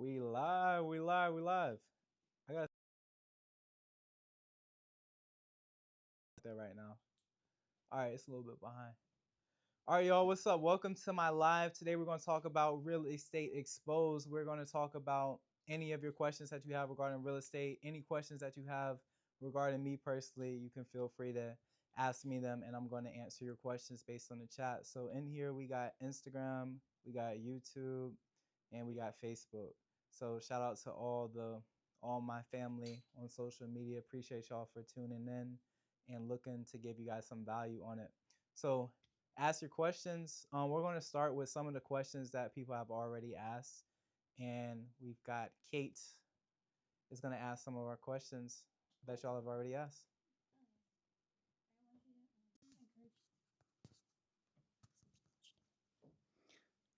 We live, we live, we live. I got that right now. All right, it's a little bit behind. All right, y'all, what's up? Welcome to my live. Today we're going to talk about real estate exposed. We're going to talk about any of your questions that you have regarding real estate, any questions that you have regarding me personally. You can feel free to ask me them, and I'm going to answer your questions based on the chat. So in here we got Instagram, we got YouTube, and we got Facebook. So shout out to all my family on social media. Appreciate y'all for tuning in and looking to give you guys some value on it. So ask your questions. We're going to start with some of the questions that people have already asked, and we've got Kate is going to ask some of our questions that y'all have already asked.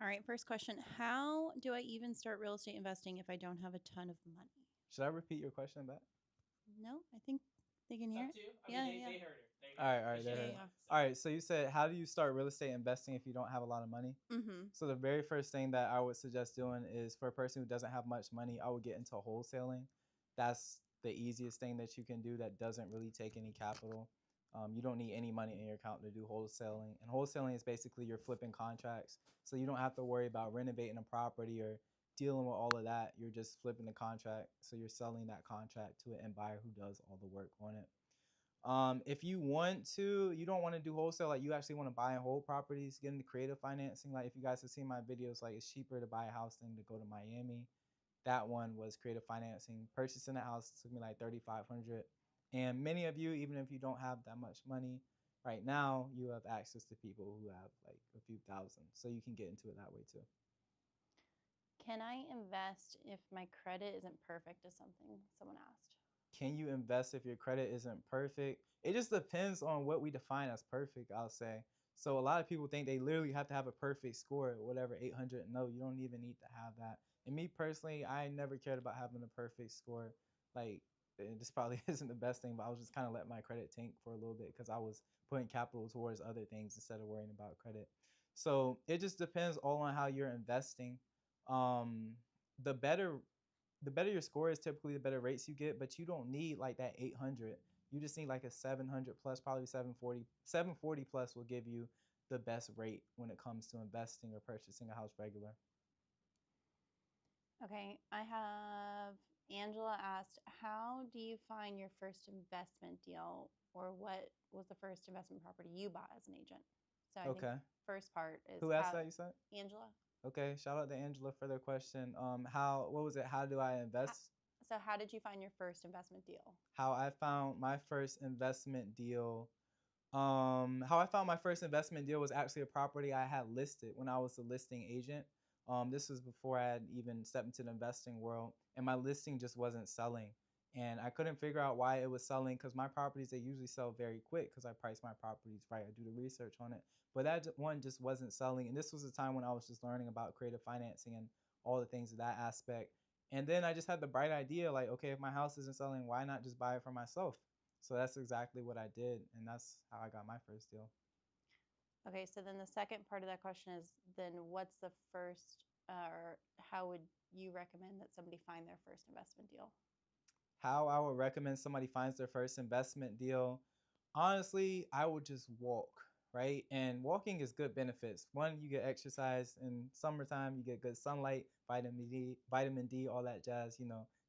All right, first question. How do I even start real estate investing if I don't have a ton of money? Should I repeat your question back? No, I think they can hear it. Yeah, yeah. They heard her. All right, they Yeah, heard it. yeah. All right, so you said, how do you start real estate investing if you don't have a lot of money? Mm-hmm. So the very first thing that I would suggest doing is for a person who doesn't have much money, I would get into wholesaling. That's the easiest thing that you can do that doesn't really take any capital. You don't need any money in your account to do wholesaling. And wholesaling is basically you're flipping contracts. So you don't have to worry about renovating a property or dealing with all of that. You're just flipping the contract. So you're selling that contract to an end buyer who does all the work on it. If you want to, you don't want to do wholesale, like you actually want to buy and hold properties, get into creative financing. Like if you guys have seen my videos, like it's cheaper to buy a house than to go to Miami. That one was creative financing. Purchasing a house took me like 3,500. And many of you, even if you don't have that much money right now, you have access to people who have like a few thousand, so you can get into it that way too. Can I invest if my credit isn't perfect? Is something someone asked. Can you invest if your credit isn't perfect? It just depends on what we define as perfect, I'll say. So a lot of people think they literally have to have a perfect score, whatever, 800. No, you don't even need to have that. And me personally, I never cared about having a perfect score. Like, this probably isn't the best thing, but I was just kind of let my credit tank for a little bit because I was putting capital towards other things instead of worrying about credit. So it just depends all on how you're investing. Um, the better the better your score is, typically the better rates you get, but you don't need like that 800. You just need like a 700 plus, probably 740. 740 plus will give you the best rate when it comes to investing or purchasing a house regular. Okay, I have Angela asked, how do you find your first investment deal, or what was the first investment property you bought as an agent? So I think Okay. first part is Who asked how that, you said? Angela. Okay, shout out to Angela for their question. What was it? How do I How, invest? so how did you find your first investment deal? How I found my first investment deal. How I found my first investment deal was actually a property I had listed when I was a listing agent. This was before I had even stepped into the investing world, and my listing just wasn't selling. And I couldn't figure out why it was selling because my properties, they usually sell very quick because I price my properties right. I do the research on it. But that one just wasn't selling. And this was a time when I was just learning about creative financing and all the things of that aspect. And then I just had the bright idea like, okay, if my house isn't selling, why not just buy it for myself? So that's exactly what I did, and that's how I got my first deal. Okay, so then the second part of that question is then what's the first, or how would you recommend that somebody find their first investment deal? How I would recommend somebody finds their first investment deal. Honestly, I would just walk, right? And walking is good benefits. One, you get exercise in summertime, you get good sunlight, vitamin D, all that jazz,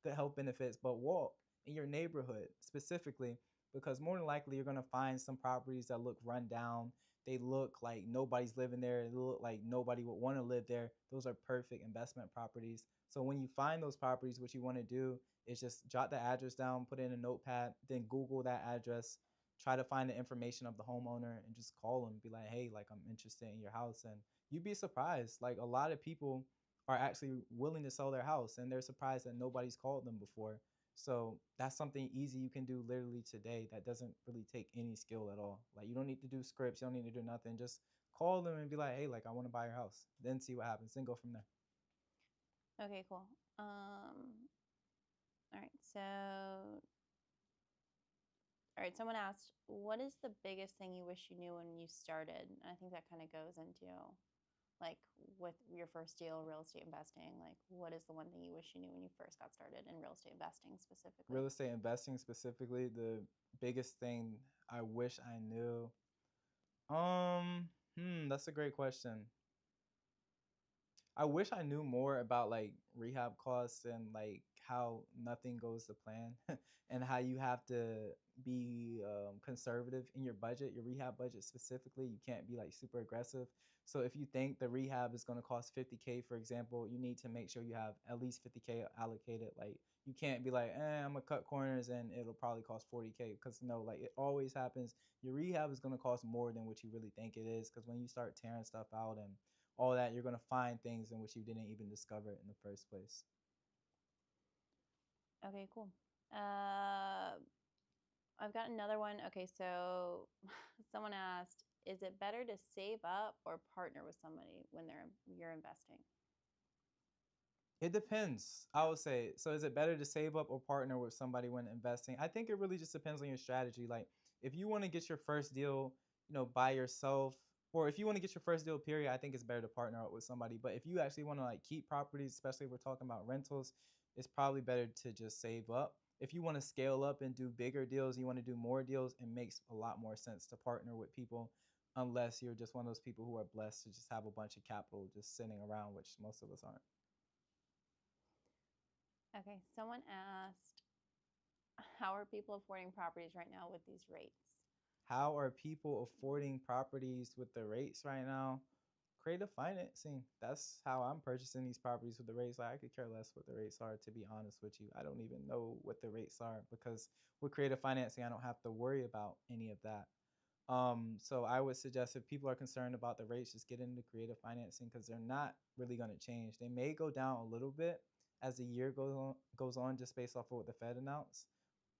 good health benefits. But walk in your neighborhood specifically, because more than likely you're gonna find some properties that look run down. They look like nobody's living there. They look like nobody would want to live there. Those are perfect investment properties. So when you find those properties, what you want to do is just jot the address down, put it in a notepad, then Google that address, try to find the information of the homeowner, and just call them. Be like, hey, like I'm interested in your house, and you'd be surprised. Like a lot of people are actually willing to sell their house, and they're surprised that nobody's called them before. So that's something easy you can do literally today that doesn't really take any skill at all. Like you don't need to do scripts, you don't need to do nothing. Just call them and be like, hey, like I want to buy your house. Then see what happens. Then go from there. Okay, cool. All right, someone asked, what is the biggest thing you wish you knew when you started? And I think that kind of goes into Like with your first deal, real estate investing, like what is the one thing you wish you knew when you first got started in real estate investing specifically? Real estate investing specifically, the biggest thing I wish I knew. That's a great question. I wish I knew more about like rehab costs and like how nothing goes to plan and how you have to be conservative in your budget, your rehab budget specifically. You can't be like super aggressive. So if you think the rehab is going to cost 50K, for example, you need to make sure you have at least 50K allocated. Like you can't be like, I'm gonna cut corners and it'll probably cost 40K, because no, like it always happens. Your rehab is going to cost more than what you really think it is, because when you start tearing stuff out and all that, you're going to find things in which you didn't even discover in the first place. Okay, cool. I've got another one. Okay, so someone asked, is it better to save up or partner with somebody when you're investing? It depends, I would say. So is it better to save up or partner with somebody when investing? I think it really just depends on your strategy. Like if you want to get your first deal, by yourself, or if you want to get your first deal, period, I think it's better to partner up with somebody. But if you actually want to like keep properties, especially if we're talking about rentals, it's probably better to just save up. If you want to scale up and do bigger deals, you want to do more deals, it makes a lot more sense to partner with people, unless you're just one of those people who are blessed to just have a bunch of capital just sitting around, which most of us aren't. Okay, someone asked, how are people affording properties right now with these rates? How are people affording properties with the rates right now? Creative financing. That's how I'm purchasing these properties with the rates. Like, I could care less what the rates are, to be honest with you. I don't even know what the rates are, because with creative financing, I don't have to worry about any of that. So I would suggest, if people are concerned about the rates, just get into creative financing, because they're not really going to change. They may go down a little bit as the year goes on, just based off of what the Fed announced,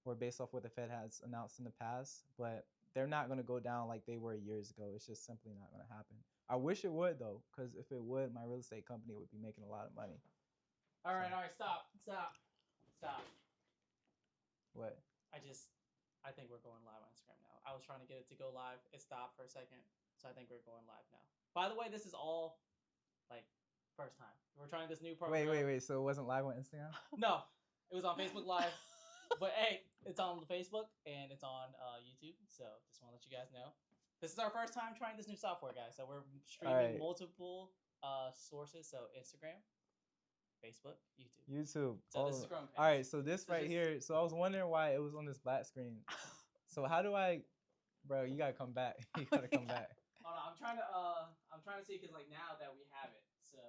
or based off what the Fed has announced in the past, but they're not going to go down like they were years ago. It's just simply not going to happen. I wish it would, though, because if it would, my real estate company would be making a lot of money. All right, stop. What? I think we're going live on Instagram now. I was trying to get it to go live. It stopped for a second, so I think we're going live now. By the way, this is all like first time. We're trying this new program. Wait. So it wasn't live on Instagram? No, it was on Facebook Live. But hey, it's on Facebook and it's on YouTube. So just want to let you guys know. This is our first time trying this new software, guys. So we're streaming multiple sources. So Instagram, Facebook, YouTube. So this is growing pains. All right, so this right here. So I was wondering why it was on this black screen. So how do I, bro? You gotta come back. You gotta come back. Oh no, I'm trying to see, because like now that we have it, so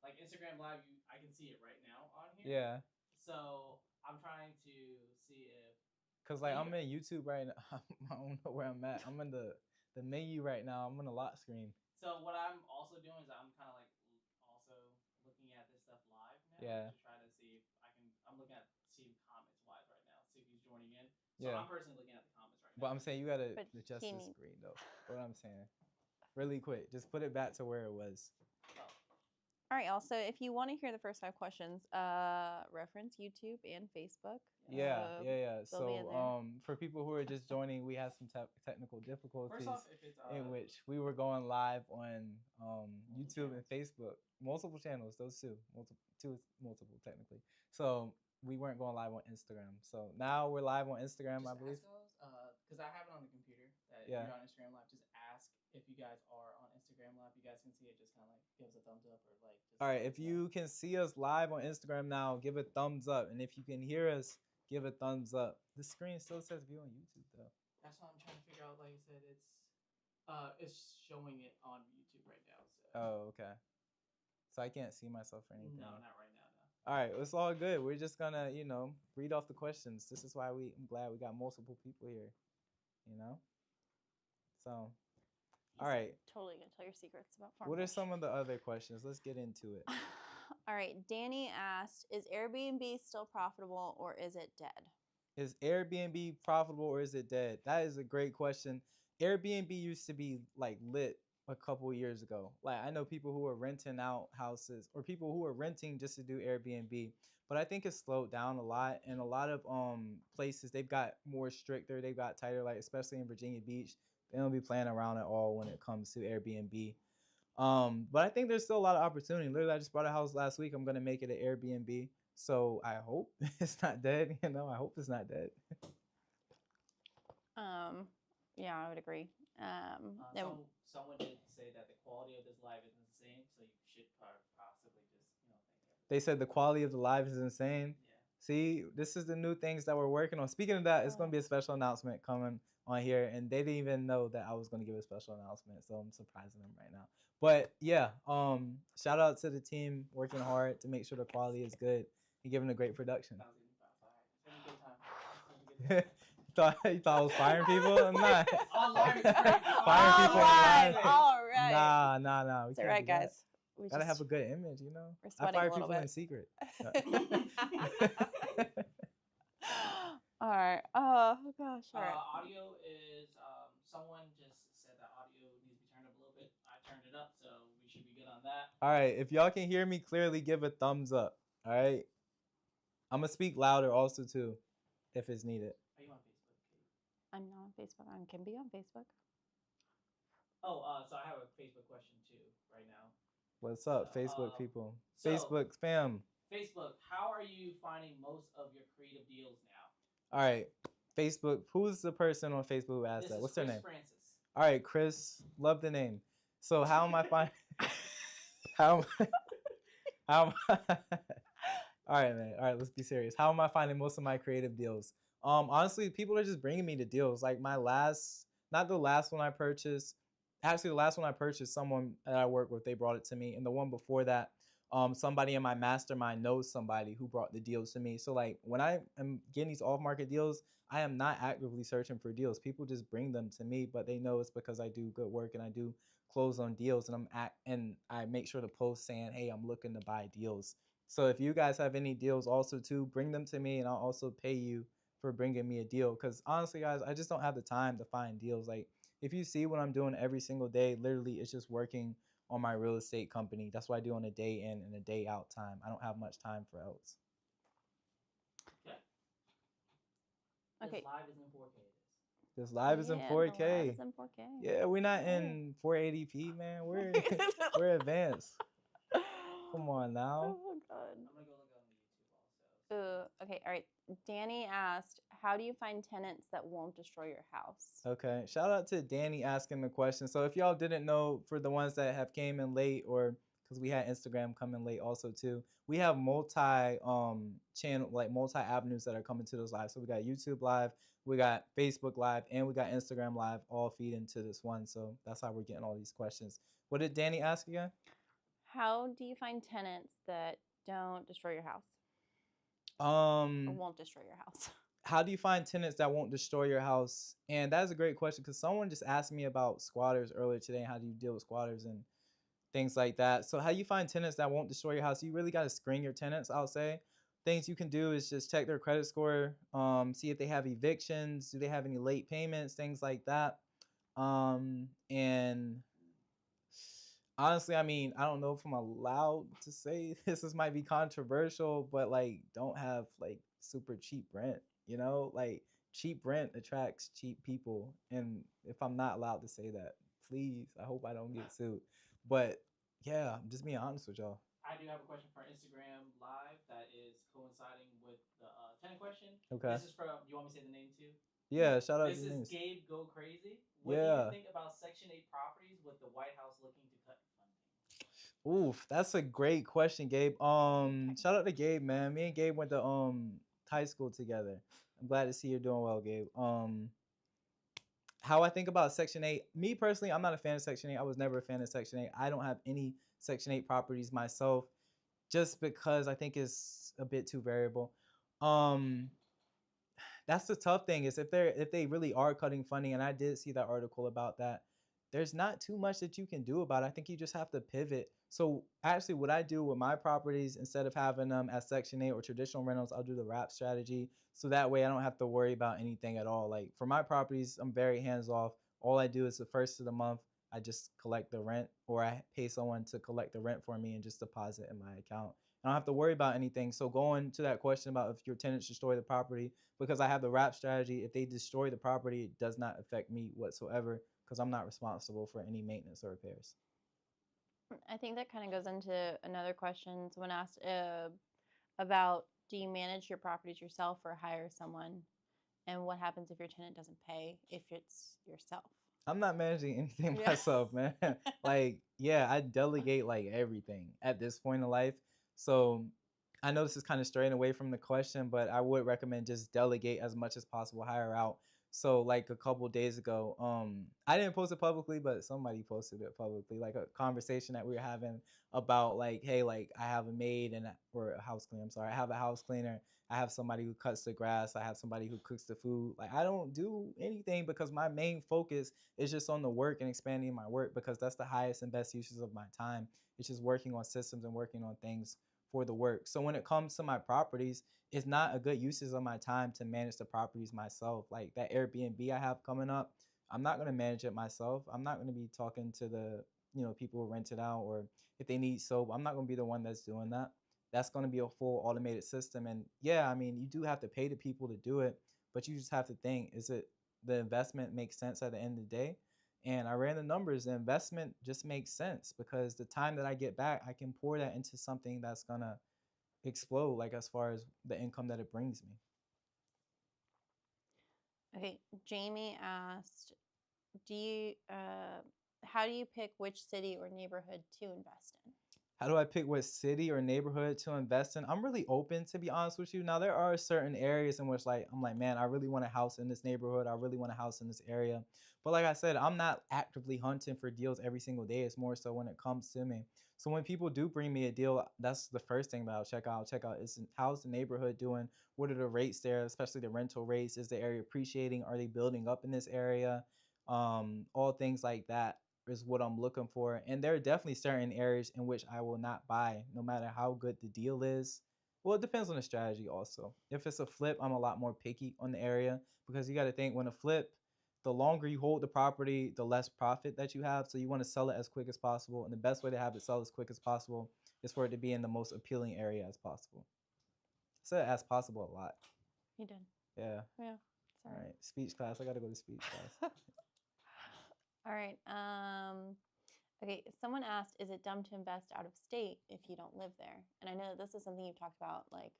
like Instagram Live, I can see it right now on here. Yeah. So I'm trying to see if. Cause like I'm in YouTube right now. I don't know where I'm at. I'm in the menu right now. I'm on the lock screen. So what I'm also doing is I'm kind of like also looking at this stuff live now. Yeah. To try to see if I can. I'm looking at seeing comments live right now. See if he's joining in. So yeah. I'm personally looking at the comments right now. But I'm saying you gotta adjust the screen though. What I'm saying, really quick, just put it back to where it was. All right, y'all. So if you want to hear the first 5 questions, reference YouTube and Facebook. Yeah. So for people who are just joining, we had some technical difficulties, first off, if it's, in which we were going live on YouTube and Facebook, multiple channels, those two, multiple technically. So we weren't going live on Instagram. So now we're live on Instagram, I believe. Because I have it on the computer that you're on Instagram Live. Just ask if you guys are on Instagram Live. You guys can see it. Just kind of like give us a thumbs up, or like. Just all right, if you can see us live on Instagram now, give a thumbs up, and if you can hear us, give a thumbs up. The screen still says view on YouTube though. That's what I'm trying to figure out. Like I said, it's showing it on YouTube right now. So. Oh, okay. So I can't see myself or anything. No, not right now. No. All right, it's all good. We're just gonna, read off the questions. This is why I'm glad we got multiple people here. So, all right. Totally gonna tell your secrets about farm. What are some of the other questions? Let's get into it. All right, Danny asked, is Airbnb still profitable or is it dead? Is Airbnb profitable or is it dead? That is a great question. Airbnb used to be like lit a couple years ago. Like I know people who are renting out houses, or people who are renting just to do Airbnb, but I think it's slowed down a lot. And a lot of places, they've got more stricter, they've got tighter, like especially in Virginia Beach, they don't be playing around at all when it comes to Airbnb. But I think there's still a lot of opportunity. Literally, I just bought a house last week. I'm gonna make it an Airbnb. So I hope it's not dead. You know, I hope it's not dead. Yeah, I would agree. And Someone did say that the quality of this live isn't the same, so you should possibly just think They said the quality of the live is insane. Yeah. See, this is the new things that we're working on. Speaking of that, it's going to be a special announcement coming on here, and they didn't even know that I was going to give a special announcement, so I'm surprising them right now. But yeah, shout out to the team working hard to make sure the quality is good and giving a great production. You thought I was firing people? I'm not. Online is great. Firing people online. All right. Nah. It's all right, guys. We Gotta just- have a good image, you know. We're I sweating a fire little people in bit. secret. All right. Oh gosh. All right. Audio is someone just said that audio needs to be turned up a little bit. I turned it up, so we should be good on that. All right, if y'all can hear me clearly, give a thumbs up. All right, I'm gonna speak louder also too, if it's needed. Are you on Facebook? I'm not on Facebook. I can be on Facebook. Oh, so I have a Facebook question too right now. What's up, So, Facebook people? so- Facebook spam. Facebook, how are you finding most of your creative deals now? All right, Facebook. Who's the person on Facebook who asked This that? is What's their Chris name? Francis. All right, Chris. Love the name. So how am I finding? How? How? All right, man. All right, let's be serious. How am I finding most of my creative deals? Honestly, people are just bringing me the deals. Like my last, not the last one I purchased. Actually, the last one I purchased, someone that I work with, they brought it to me, and the one before that, somebody in my mastermind knows somebody who brought the deals to me. So like when I am getting these off-market deals, I am not actively searching for deals. People just bring them to me, but they know it's because I do good work and I do close on deals, and I make sure to post saying, hey, I'm looking to buy deals. So if you guys have any deals also too, bring them to me, and I'll also pay you for bringing me a deal. Because honestly, guys, I just don't have the time to find deals. Like if you see what I'm doing every single day, literally it's just working on my real estate company. That's what I do on a day in and a day out time. I don't have much time for else. Okay. This live is in 4K. This live is in Yeah, 4K. The live is in 4K. Yeah, we're not Yeah. in 480p, man. We're advanced. Come on now. Oh god. I'm gonna go look on YouTube also. Okay. All right. Danny asked, "How do you find tenants that won't destroy your house?" Okay, shout out to Danny asking the question. So if y'all didn't know, for the ones that have came in late, or because we had Instagram coming late also too, we have multi channel, like multi avenues that are coming to those lives. So we got YouTube live, we got Facebook live, and we got Instagram live, all feed into this one. So that's how we're getting all these questions. What did Danny ask again? How do you find tenants that don't destroy your house or won't destroy your house? How do you find tenants that won't destroy your house? And that's a great question, because someone just asked me about squatters earlier today. How do you deal with squatters and things like that? So how you find tenants that won't destroy your house? You really got to screen your tenants, I'll say. Things you can do is just check their credit score, see if they have evictions, do they have any late payments, things like that. And honestly, I mean, I don't know if I'm allowed to say this. This might be controversial, but like, don't have like super cheap rent. You know, like cheap rent attracts cheap people. And if I'm not allowed to say that, please, I hope I don't get sued. But yeah, I'm just being honest with y'all. I do have a question for Instagram Live that is coinciding with the tenant question. Okay. This is from. You want me to say the name too? Yeah, shout out This to is names. Gabe Go Crazy. What do Yeah. you think about Section 8 properties with the White House looking to cut funding? Oof, that's a great question, Gabe. Shout out to Gabe, man. Me and Gabe went to high school together. I'm glad to see you're doing well, Gabe. How I think about Section 8. Me personally, I'm not a fan of Section 8. I was never a fan of Section 8. I don't have any Section 8 properties myself, just because I think it's a bit too variable. That's the tough thing, is if they really are cutting funding, and I did see that article about that, there's not too much that you can do about it. I think you just have to pivot. So actually what I do with my properties, instead of having them as Section 8 or traditional rentals, I'll do the wrap strategy. So that way I don't have to worry about anything at all. Like for my properties, I'm very hands off. All I do is the first of the month, I just collect the rent, or I pay someone to collect the rent for me and just deposit in my account. I don't have to worry about anything. So going to that question about if your tenants destroy the property, because I have the wrap strategy, if they destroy the property, it does not affect me whatsoever, because I'm not responsible for any maintenance or repairs. I think that kind of goes into another question. Someone asked about, do you manage your properties yourself or hire someone? And what happens if your tenant doesn't pay if it's yourself? I'm not managing anything Yeah. myself, man. Like, yeah, I delegate like everything at this point in life. So I know this is kind of straying away from the question, but I would recommend just delegate as much as possible, hire out. So like a couple days ago, I didn't post it publicly, but somebody posted it publicly, like a conversation that we were having about like, hey, like I have a maid or a house cleaner. I'm sorry, I have a house cleaner. I have somebody who cuts the grass. I have somebody who cooks the food. Like I don't do anything because my main focus is just on the work and expanding my work because that's the highest and best uses of my time. It's just working on systems and working on things for the work. So when it comes to my properties, it's not a good uses of my time to manage the properties myself. Like that Airbnb I have coming up, I'm not going to manage it myself. I'm not going to be talking to the, people who rent it out, or if they need soap, I'm not going to be the one that's doing that. That's going to be a full automated system. And yeah, I mean, you do have to pay the people to do it, but you just have to think, is it the investment makes sense at the end of the day? And I ran the numbers. The investment just makes sense because the time that I get back, I can pour that into something that's going to explode, like as far as the income that it brings me. Okay, Jamie asked, do you how do you pick which city or neighborhood to invest in? How do I pick what city or neighborhood to invest in? I'm really open, to be honest with you. Now there are certain areas in which like I'm like, man, I really want a house in this neighborhood. I really want a house in this area. But like I said, I'm not actively hunting for deals every single day. It's more so when it comes to me. So when people do bring me a deal, that's the first thing that I'll check out. I'll check out, is how's the neighborhood doing? What are the rates there, especially the rental rates? Is the area appreciating? Are they building up in this area? All things like that is what I'm looking for. And there are definitely certain areas in which I will not buy, no matter how good the deal is. Well, it depends on the strategy also. If it's a flip, I'm a lot more picky on the area because you got to think, when a flip, the longer you hold the property, the less profit that you have. So you want to sell it as quick as possible. And the best way to have it sell as quick as possible is for it to be in the most appealing area as possible. I said as possible a lot. You did. Yeah. Yeah. All Sorry. right. Speech class. I got to go to speech class. All right. Okay, someone asked, is it dumb to invest out of state if you don't live there? And I know that this is something you've talked about like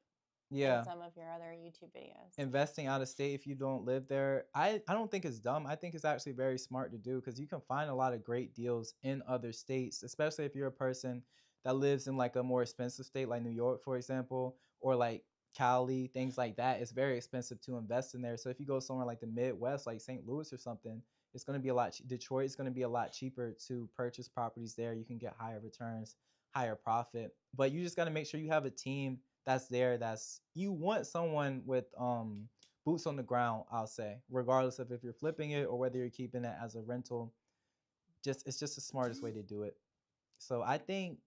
Yeah. in some of your other YouTube videos. Investing out of state if you don't live there, I don't think it's dumb. I think it's actually very smart to do because you can find a lot of great deals in other states, especially if you're a person that lives in like a more expensive state like New York, for example, or like Cali, things like that. It's very expensive to invest in there. So if you go somewhere like the Midwest, like St. Louis or something, it's going to be a lot. Detroit is going to be a lot cheaper to purchase properties there. You can get higher returns, higher profit, but you just got to make sure you have a team that's there. That's, you want someone with boots on the ground, I'll say, regardless of if you're flipping it or whether you're keeping it as a rental. Just, it's just the smartest way to do it. So I think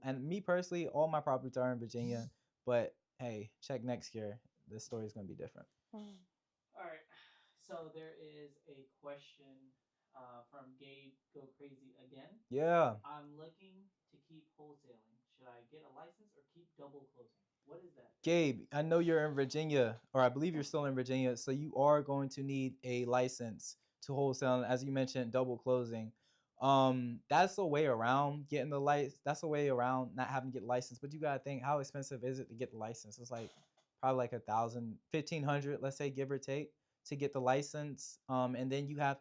and me personally, all my properties are in Virginia, but hey, check next year. The story's gonna be different. All right. So there is a question from Gabe Go Crazy again. Yeah. I'm looking to keep wholesaling. Should I get a license or keep double closing? What is that? Gabe, I know you're in Virginia, or I believe you're still in Virginia, so you are going to need a license to wholesale. As you mentioned, double closing. That's a way around getting the license. That's a way around not having to get licensed. But you gotta think, how expensive is it to get the license? It's like probably like 1,000, 1,500, let's say, give or take, to get the license. And then you have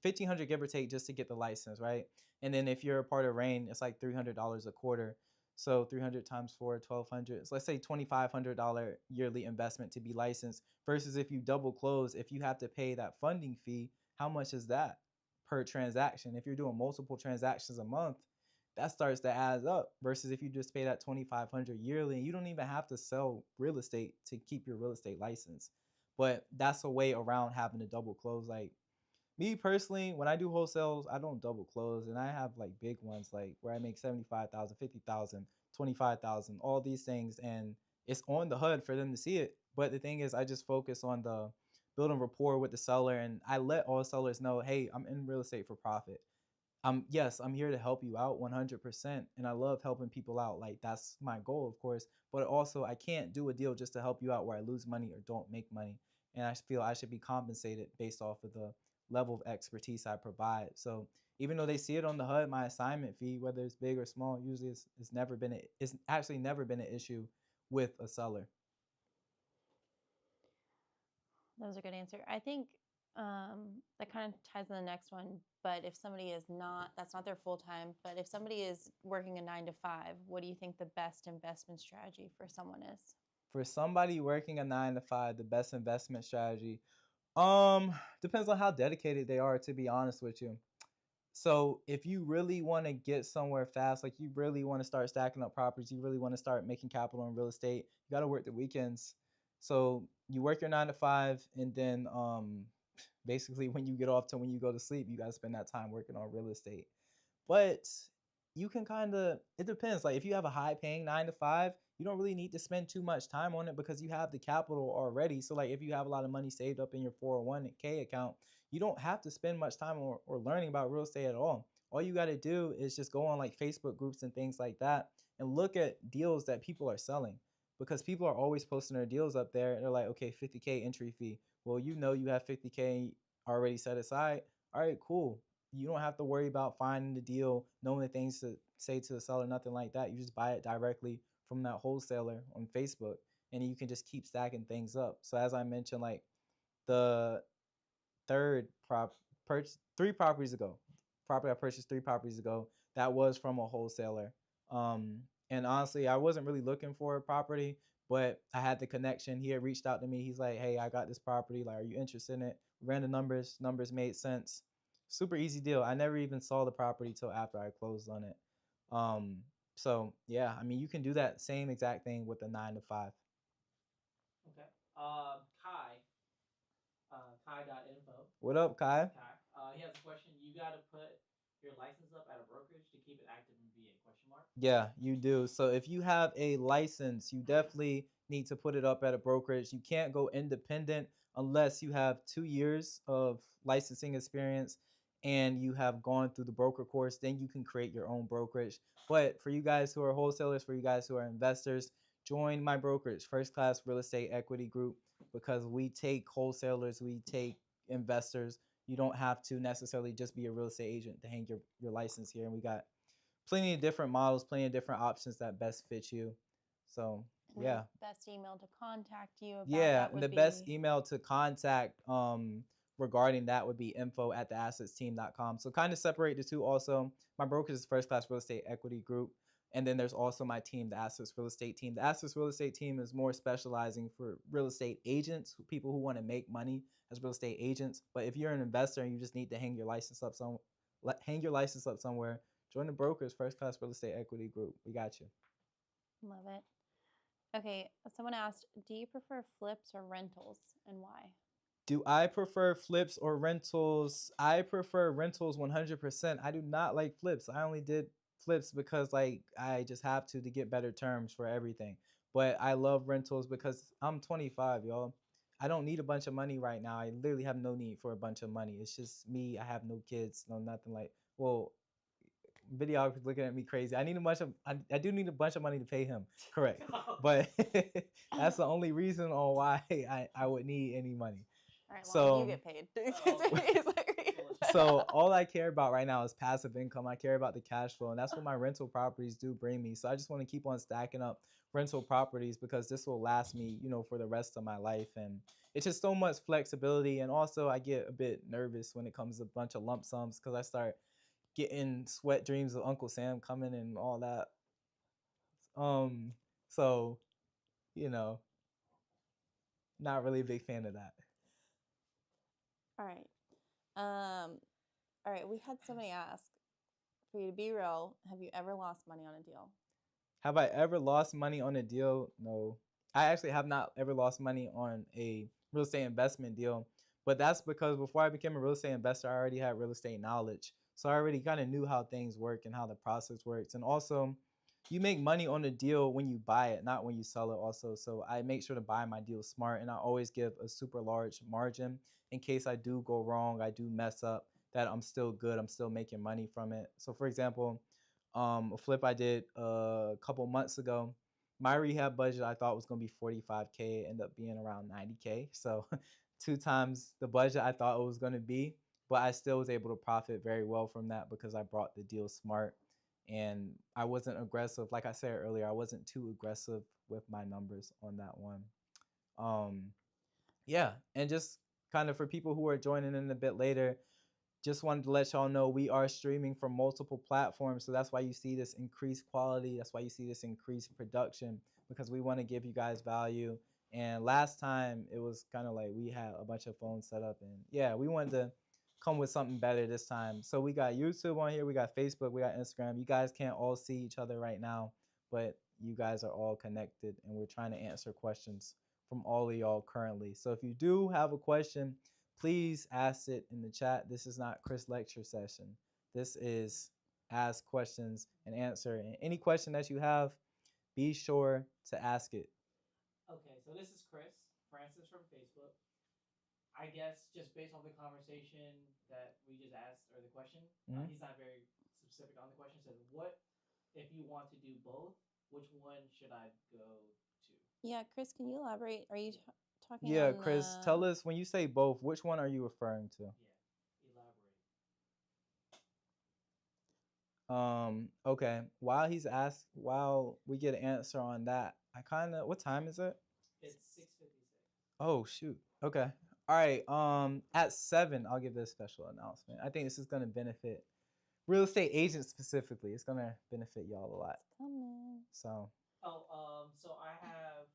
1,500 give or take just to get the license, right? And then if you're a part of REIN, it's like $300 a quarter. So 300 times 4, 1,200. So let's say $2,500 yearly investment to be licensed. Versus if you double close, if you have to pay that funding fee, how much is that per transaction? If you're doing multiple transactions a month, that starts to add up. Versus if you just pay that 2,500 yearly, and you don't even have to sell real estate to keep your real estate license. But that's a way around having to double close. Like me personally, when I do wholesales, I don't double close, and I have like big ones, like where I make 75,000, 50,000, 25,000, all these things, and it's on the HUD for them to see it. But the thing is, I just focus on the building rapport with the seller, and I let all sellers know, hey, I'm in real estate for profit. Yes, I'm here to help you out 100%, and I love helping people out. Like that's my goal, of course. But also, I can't do a deal just to help you out where I lose money or don't make money, and I feel I should be compensated based off of the level of expertise I provide. So Even though they see it on the HUD, my assignment fee, whether it's big or small, usually it's actually never been an issue with a seller. That was a good answer. I think that kind of ties in the next one. But if somebody is not, that's not their full time. But if somebody is working a 9 to 5, what do you think the best investment strategy for someone is? For somebody working a 9 to 5, the best investment strategy, depends on how dedicated they are, to be honest with you. So if you really want to get somewhere fast, like you really want to start stacking up properties, you really want to start making capital in real estate, you got to work the weekends. So you work your 9 to 5, and then basically when you get off to when you go to sleep, you got to spend that time working on real estate. But you can kind of, it depends. Like if you have a high paying 9 to 5, you don't really need to spend too much time on it because you have the capital already. So like if you have a lot of money saved up in your 401k account, you don't have to spend much time or learning about real estate at all. All you got to do is just go on like Facebook groups and things like that and look at deals that people are selling, because people are always posting their deals up there and they're like, okay, 50K entry fee. Well, you know, you have 50K already set aside. All right, cool. You don't have to worry about finding the deal, knowing the things to say to the seller, nothing like that. You just buy it directly from that wholesaler on Facebook, and you can just keep stacking things up. So as I mentioned, like the third prop purchase 3 properties ago, property I purchased 3 properties ago, that was from a wholesaler. And honestly, I wasn't really looking for a property, but I had the connection. He had reached out to me. He's like, "Hey, I got this property. Like, are you interested in it?" Ran the numbers. Numbers made sense. Super easy deal. I never even saw the property till after I closed on it. Um, so yeah, I mean, you can do that same exact thing with a 9 to 5. Okay. Kai. Kai.info. What up, Kai? Kai. He has a question. You got to put your license up at a brokerage to keep it active in VA? Question mark. Yeah, you do. So if you have a license, you definitely need to put it up at a brokerage. You can't go independent unless you have 2 years of licensing experience and you have gone through the broker course. Then you can create your own brokerage. But for you guys who are wholesalers, for you guys who are investors, join my brokerage, First Class Real Estate Equity Group, because we take wholesalers, we take investors. You don't have to necessarily just be a real estate agent to hang your license here. And we got plenty of different models, plenty of different options that best fit you. So And yeah, the best email to contact you about yeah, that and would the be best email to contact regarding that would be info@theassetsteam.com. So kind of separate the two. Also, my brokerage is First Class Real Estate Equity Group, and then there's also my team, the Assets Real Estate Team. The Assets Real Estate Team is more specializing for real estate agents, people who want to make money as real estate agents. But if you're an investor and you just need to hang your license up somewhere, join the brokers, First Class Real Estate Equity Group. We got you. love it. Okay, someone asked, do you prefer flips or rentals and why? Do I prefer flips or rentals? I prefer rentals 100%. I do not like flips. I only did flips because like I just have to get better terms for everything. But I love rentals because I'm 25, y'all. I don't need a bunch of money right now. I literally have no need for a bunch of money. It's just me. I have no kids, no nothing like. Well, videographer's looking at me crazy. I do need a bunch of money to pay him. Correct. But that's the only reason on why I would need any money. All right, So you get paid. so all I care about right now is passive income. I care about the cash flow, and that's what my rental properties do bring me. So I just want to keep on stacking up rental properties because this will last me, for the rest of my life. And it's just so much flexibility. And also I get a bit nervous when it comes to a bunch of lump sums because I start getting sweat dreams of Uncle Sam coming and all that. So, you know, not really a big fan of that. All right. All right, we had somebody ask, for you to be real, have you ever lost money on a deal? Have I ever lost money on a deal? No. I actually have not ever lost money on a real estate investment deal. But that's because before I became a real estate investor, I already had real estate knowledge. So I already kind of knew how things work and how the process works. And also, you make money on a deal when you buy it, not when you sell it also. So I make sure to buy my deal smart, and I always give a super large margin in case I do go wrong, I do mess up, that I'm still good, I'm still making money from it. So for example, a flip I did a couple months ago, my rehab budget I thought was going to be 45K, ended up being around 90K. So 2 times the budget I thought it was going to be. but I still was able to profit very well from that because I brought the deal smart and I wasn't aggressive. Like I said earlier, I wasn't too aggressive with my numbers on that one. Um, yeah, and just kind of for people who are joining in a bit later, just wanted to let y'all know we are streaming from multiple platforms. So that's why you see this increased quality. That's why you see this increased production, because we want to give you guys value. And last time it was kind of like we had a bunch of phones set up, and yeah, we wanted to come with something better this time. So we got YouTube on here, we got Facebook, we got Instagram. You guys can't all see each other right now, but you guys are all connected, and we're trying to answer questions from all of y'all currently. So if you do have a question, please ask it in the chat. This is not Chris lecture session. This is ask questions and answer. And any question that you have, be sure to ask it. Okay, so this is Francis from Facebook. I guess just based on the conversation that we just asked, or the question, he's not very specific on the question. Says, what if you want to do both? Which one should I go to? Yeah, Chris, can you elaborate? Are you talking Yeah, on Chris, tell us when you say both, which one are you referring to? Yeah, elaborate. Okay. While we get an answer on that, what time is it? It's 6:56. Oh shoot. Okay. All right. At 7, I'll give this special announcement. I think this is gonna benefit real estate agents specifically. It's gonna benefit y'all a lot. It's coming. So. So I have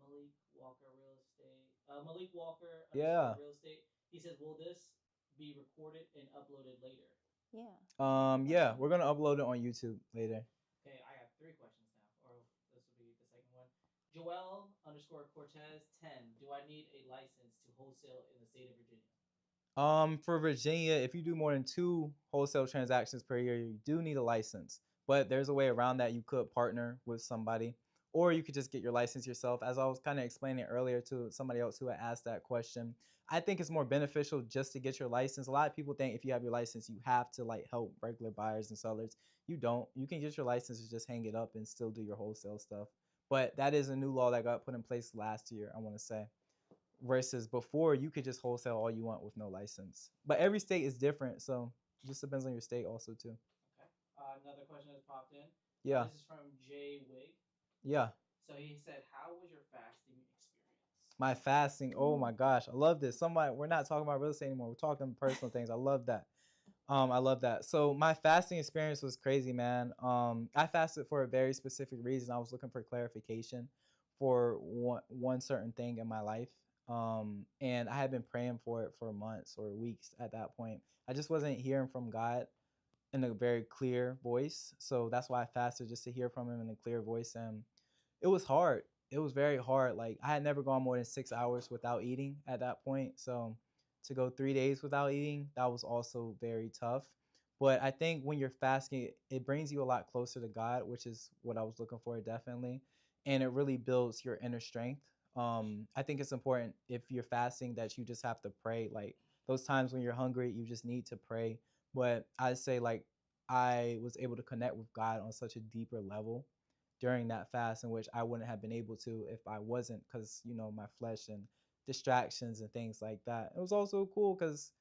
Malik Walker Real Estate. Malik Walker Yeah. Real Estate. He says, "Will this be recorded and uploaded later?" Yeah. Yeah, we're gonna upload it on YouTube later. Okay, I have 3 questions now, or this will be the second one. Joel _Cortez 10. Do I need a license to wholesale in the state of Virginia? For Virginia, if you do more than 2 wholesale transactions per year, you do need a license. But there's a way around that. You could partner with somebody, or you could just get your license yourself. As I was kind of explaining earlier to somebody else who had asked that question, I think it's more beneficial just to get your license. A lot of people think if you have your license, you have to like help regular buyers and sellers. You don't. You can get your license and just hang it up and still do your wholesale stuff. But that is a new law that got put in place last year, I want to say. Versus before, you could just wholesale all you want with no license. But every state is different, so it just depends on your state also too. Okay. Another question has popped in. Yeah. This is from Jay Wig. Yeah. So he said, "How was your fasting experience?" My fasting. Oh my gosh, I love this. We're not talking about real estate anymore. We're talking personal things. I love that. I love that. So my fasting experience was crazy, man. I fasted for a very specific reason. I was looking for clarification for one certain thing in my life. And I had been praying for it for months or weeks at that point. I just wasn't hearing from God in a very clear voice. So that's why I fasted, just to hear from him in a clear voice. And it was hard. It was very hard. Like I had never gone more than 6 hours without eating at that point. So to go 3 days without eating, that was also very tough. But I think when you're fasting, it brings you a lot closer to God, which is what I was looking for, definitely. And it really builds your inner strength. I think it's important if you're fasting that you just have to pray. Like those times when you're hungry, you just need to pray. But I say like I was able to connect with God on such a deeper level during that fast, in which I wouldn't have been able to if I wasn't, because my flesh and distractions and things like that. It was also cool because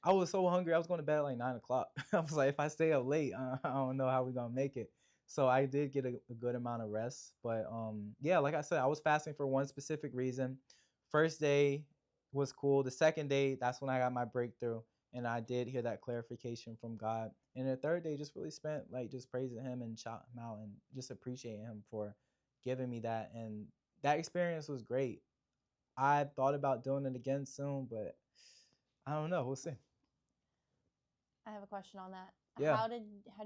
I was so hungry. I was going to bed at like 9 o'clock. I was like, if I stay up late, I don't know how we're gonna make it. So I did get a good amount of rest. But yeah, like I said, I was fasting for one specific reason. First day was cool. The second day, that's when I got my breakthrough, and I did hear that clarification from God. And the third day, just really spent like just praising Him and shouting Him out and just appreciating Him for giving me that. And that experience was great. I thought about doing it again soon, but I don't know. We'll see. I have a question on that. Yeah. How do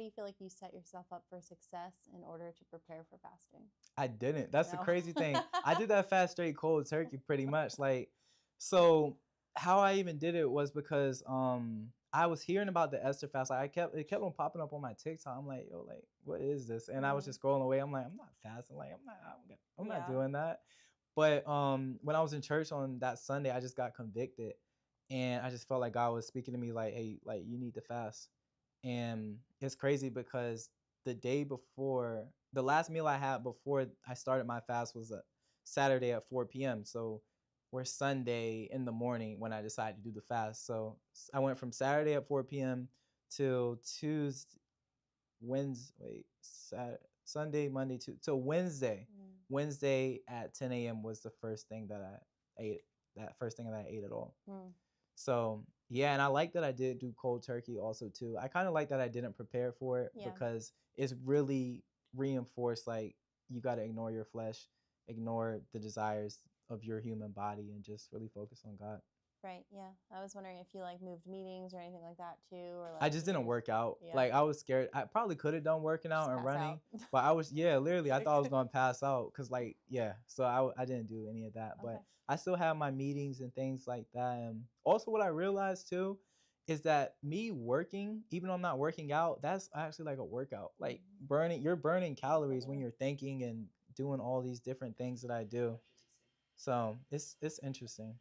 you feel like you set yourself up for success in order to prepare for fasting? I didn't. That's the No. crazy thing. I did that fast straight cold turkey pretty much. Like, so how I even did it was because I was hearing about the Esther fast. Like it kept on popping up on my TikTok. I'm like, yo, like, what is this? And I was just scrolling away. I'm like, I'm not fasting. Like, I'm not doing that. But when I was in church on that Sunday, I just got convicted, and I just felt like God was speaking to me like, hey, like you need to fast. And it's crazy because the day before, the last meal I had before I started my fast was a Saturday at 4 p.m. So were Sunday in the morning when I decided to do the fast. So I went from Saturday at 4 p.m. till Tuesday, Wednesday, wait, Sunday, Monday, till Wednesday. Mm. Wednesday at 10 a.m. was the first thing that I ate. That first thing that I ate at all. Mm. So yeah, and I like that I did do cold turkey also too. I kind of like that I didn't prepare for it Yeah. because it's really reinforced like you got to ignore your flesh, ignore the desires of your human body, and just really focus on God. Right. Yeah. I was wondering if you like moved meetings or anything like that too, or I like just you didn't work out. Yeah. Like I was scared. I probably could have done working out Just and pass running, out. but I was literally. I thought I was gonna pass out because like yeah. So I didn't do any of that, but Okay. I still have my meetings and things like that. And also, what I realized too is that me working, even though I'm not working out, that's actually like a workout. Like you're burning calories when you're thinking and doing all these different things that I do. So it's interesting.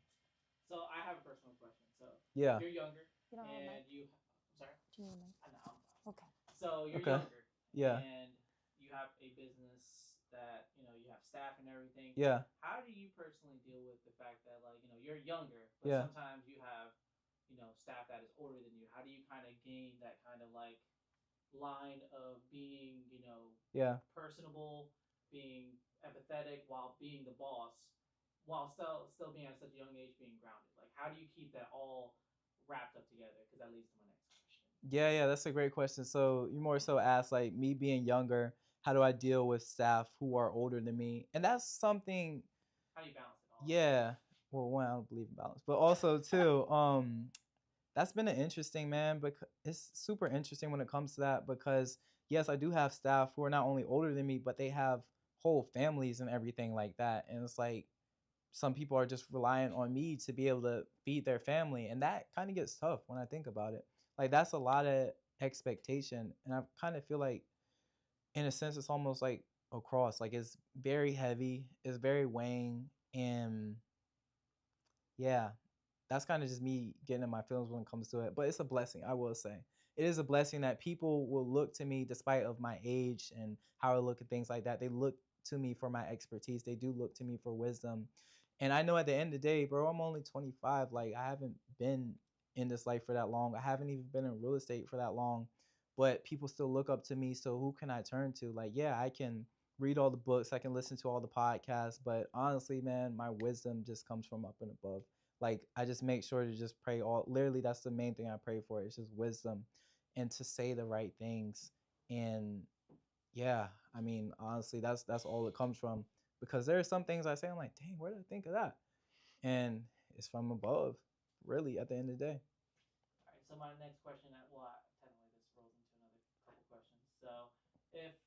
So I have a personal question. So Yeah. you're younger You don't have a and mic? you. I'm sorry. Do you need a mic? I know. Okay. So you're Okay. younger Yeah. and you have a business that you have staff and everything. Yeah. How do you personally deal with the fact that like you're younger, but Yeah. sometimes you have staff that is older than you? How do you kind of gain that kind of like line of being Yeah. personable, being empathetic while being the boss, while still being at such a young age being grounded? Like how do you keep that all wrapped up together? Because that leads to my next question. Yeah, that's a great question. So you more so asked like me being younger, how do I deal with staff who are older than me? And that's something, How do you balance it all? yeah. Well, one, I don't believe in balance, but also too, that's been an interesting man, because it's super interesting when it comes to that because yes, I do have staff who are not only older than me, but they have whole families and everything like that. And it's like some people are just relying on me to be able to feed their family, and that kind of gets tough when I think about it. Like that's a lot of expectation, and I kind of feel like in a sense it's almost like a cross. Like it's very heavy, it's very weighing, and yeah, that's kind of just me getting in my feelings when it comes to it. But it's a blessing, I will say. It is a blessing that people will look to me despite of my age and how I look at things like that. They look to me for my expertise. They do look to me for wisdom. And I know at the end of the day, bro, I'm only 25. Like I haven't been in this life for that long. I haven't even been in real estate for that long. But people still look up to me. So who can I turn to? Like, yeah, I can read all the books, I can listen to all the podcasts, but honestly, man, my wisdom just comes from up and above. Like I just make sure to just pray all, literally that's the main thing I pray for. It's just wisdom and to say the right things. And yeah, I mean, honestly, that's all it comes from, because there are some things I say I'm like, dang, where did I think of that? And it's from above, really, at the end of the day. All right. So my next question, technically this rolls into another couple questions. So if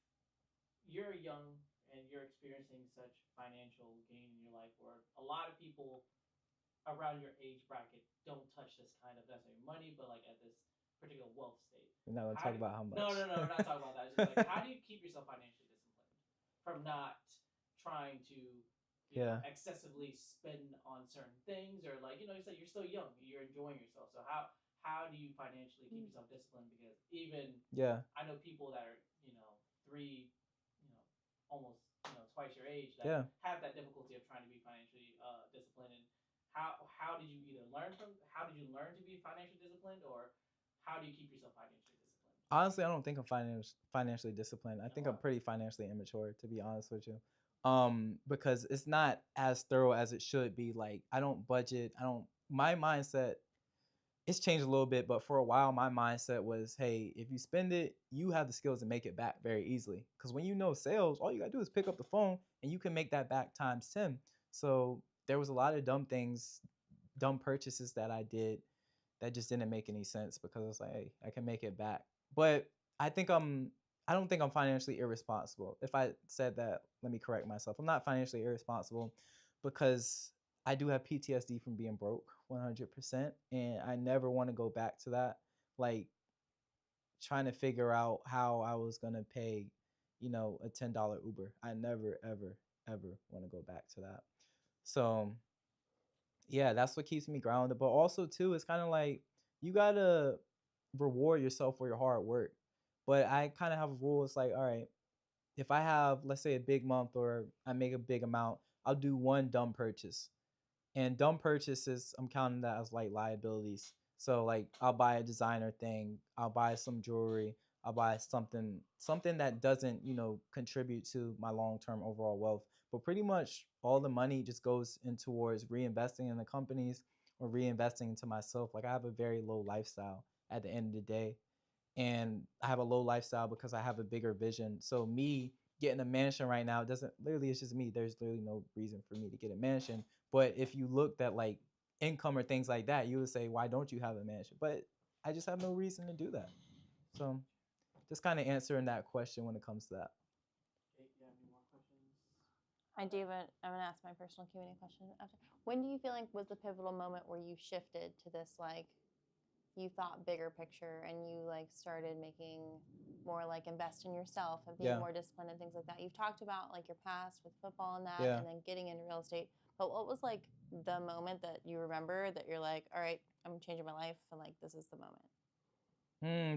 you're young and you're experiencing such financial gain in your life, where a lot of people around your age bracket don't touch this kind of necessarily money, but like at this particular wealth state. We're not gonna talk about how much. No, we're not talking about that. It's just like how do you keep yourself financially disciplined from not trying to excessively spend on certain things, or like you said you're still young, you're enjoying yourself. So how do you financially keep yourself disciplined? Because even I know people that are three, almost twice your age that have that difficulty of trying to be financially disciplined. And how did you either learn from how did you learn to be financially disciplined, or how do you keep yourself financially disciplined? Honestly, I don't think I'm financially disciplined. I think I'm pretty financially immature, to be honest with you. Because it's not as thorough as it should be. Like I don't budget. My mindset, it's changed a little bit, but for a while my mindset was, hey, if you spend it, you have the skills to make it back very easily. Because when you know sales, all you gotta do is pick up the phone and you can make that back times 10. So there was a lot of dumb purchases that I did that just didn't make any sense, because it's like, hey, I can make it back. But I don't think I'm financially irresponsible. If I said that, let me correct myself. I'm not financially irresponsible because I do have PTSD from being broke 100%, and I never want to go back to that. Like trying to figure out how I was going to pay, a $10 Uber. I never ever ever want to go back to that. So, yeah, that's what keeps me grounded. But also too, it's kind of like you gotta reward yourself for your hard work. But I kind of have a rule. It's like, all right, if I have, let's say, a big month or I make a big amount, I'll do one dumb purchase. And dumb purchases, I'm counting that as like liabilities. So like I'll buy a designer thing, I'll buy some jewelry, I'll buy something that doesn't, contribute to my long-term overall wealth. But pretty much all the money just goes in towards reinvesting in the companies or reinvesting into myself. Like I have a very low lifestyle at the end of the day. And I have a low lifestyle because I have a bigger vision. So me getting a mansion right now doesn't literally, it's just me. There's literally no reason for me to get a mansion. But if you looked at like income or things like that, you would say, why don't you have a mansion? But I just have no reason to do that. So just kind of answering that question when it comes to that. Okay, you have any more questions? I do, but I'm gonna ask my personal Q&A question after. When do you feel like was the pivotal moment where you shifted to this, like, you thought bigger picture and you like started making more like invest in yourself and being Yeah. more disciplined and things like that? You've talked about like your past with football and that, Yeah. and then getting into real estate. But what was like the moment that you remember that you're like, all right, I'm changing my life and like this is the moment?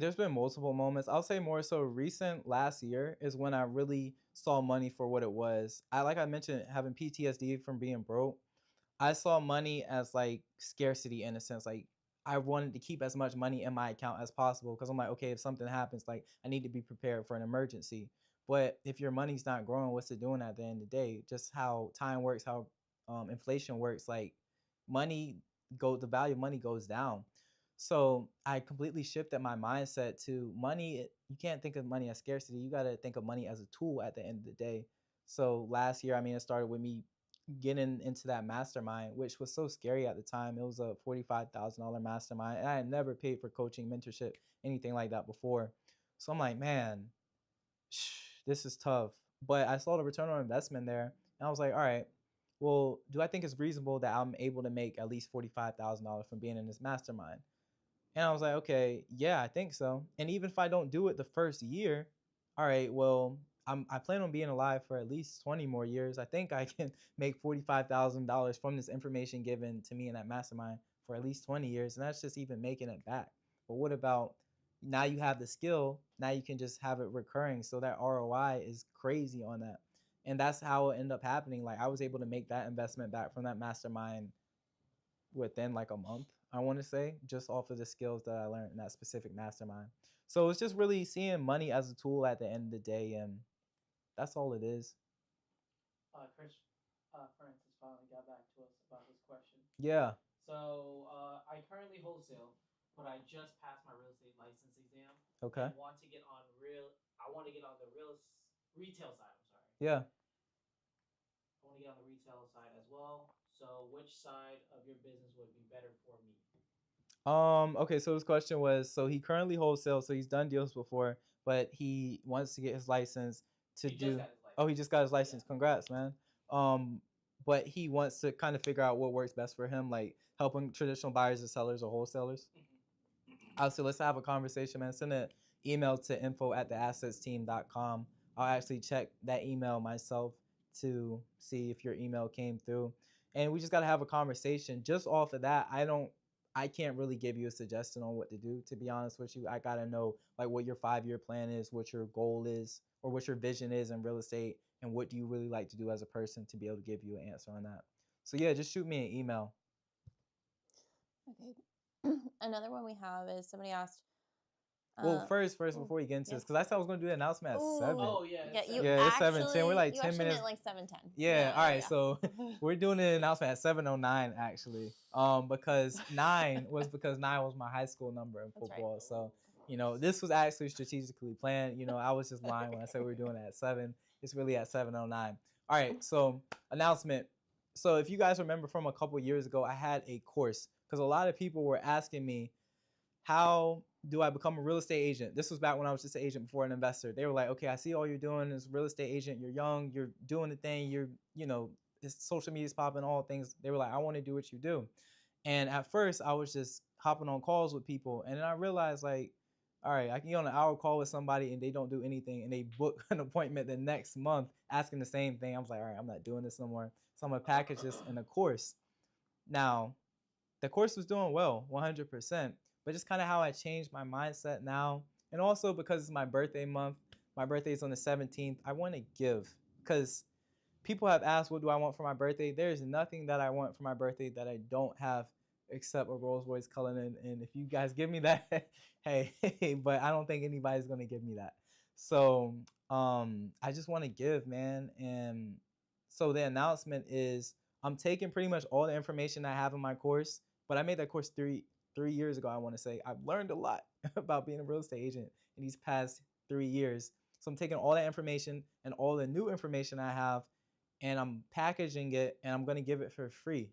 There's been multiple moments. I'll say more so recent last year is when I really saw money for what it was. Like I mentioned, having PTSD from being broke. I saw money as like scarcity in a sense. Like I wanted to keep as much money in my account as possible because I'm like, okay, if something happens, like I need to be prepared for an emergency. But if your money's not growing, what's it doing at the end of the day? Just how time works, how inflation works. Like the value of money goes down. So I completely shifted my mindset to money. You can't think of money as scarcity. You got to think of money as a tool at the end of the day. So last year, I mean, it started with me getting into that mastermind, which was so scary at the time. It was a $45,000 mastermind, and I had never paid for coaching, mentorship, anything like that before. So I'm like, man, this is tough. But I saw the return on investment there, and I was like, all right, well, do I think it's reasonable that I'm able to make at least $45,000 from being in this mastermind? And I was like, okay, yeah, I think so. And even if I don't do it the first year, all right, well, I plan on being alive for at least 20 more years. I think I can make $45,000 from this information given to me in that mastermind for at least 20 years. And that's just even making it back. But what about now you have the skill, now you can just have it recurring. So that ROI is crazy on that. And that's how it ended up happening. Like I was able to make that investment back from that mastermind within like a month, I want to say, just off of the skills that I learned in that specific mastermind. So it's just really seeing money as a tool at the end of the day, and that's all it is. Chris, Francis finally got back to us about his question. Yeah. So I currently wholesale, but I just passed my real estate license exam. Okay. And want to get on I want to get on the retail side. I'm sorry. Yeah. I want to get on the retail side as well. So which side of your business would be better for me? Okay, so his question was, so he currently wholesales, so he's done deals before, but he wants to get his license to He do just got his license. Oh, he just got his license. Yeah. Congrats, man. But he wants to kind of figure out what works best for him, like helping traditional buyers and sellers or wholesalers. So let's have a conversation, man. Send an email to info@theassetsteam.com. I'll actually check that email myself to see if your email came through. And we just got to have a conversation. Just off of that, I can't really give you a suggestion on what to do, to be honest with you. I got to know like what your 5-year plan is, what your goal is, or what your vision is in real estate, and what do you really like to do as a person to be able to give you an answer on that. So yeah, just shoot me an email. Okay. Another one we have is somebody asked. Well, first, before we get into this, because I said I was going to do the announcement at 7. Oh, yeah. It's 7:10. We're like 10 minutes. Like 7:10. Yeah, all right. Yeah. So we're doing the announcement at 7:09 actually. Because 9 was my high school number in football. Right. So this was actually strategically planned. I was just lying when I said we were doing it at 7. It's really at 7:09. All right. So announcement. So if you guys remember from a couple years ago, I had a course because a lot of people were asking me, how do I become a real estate agent? This was back when I was just an agent before an investor. They were like, okay, I see all you're doing is real estate agent. You're young, you're doing the thing, it's social media's popping, all things. They were like, I want to do what you do. And at first I was just hopping on calls with people. And then I realized like, all right, I can get on an hour call with somebody and they don't do anything and they book an appointment the next month asking the same thing. I was like, all right, I'm not doing this no more. So I'm going to package this in a course. Now, the course was doing well, 100%. But just kind of how I changed my mindset now. And also because it's my birthday month, my birthday is on the 17th, I want to give. Because people have asked, what do I want for my birthday? There's nothing that I want for my birthday that I don't have except a Rolls Royce Cullinan. And if you guys give me that, hey, but I don't think anybody's gonna give me that. So I just want to give, man. And so the announcement is I'm taking pretty much all the information I have in my course, but I made that course three years ago. I want to say I've learned a lot about being a real estate agent in these past 3 years. So I'm taking all that information and all the new information I have, and I'm packaging it, and I'm going to give it for free.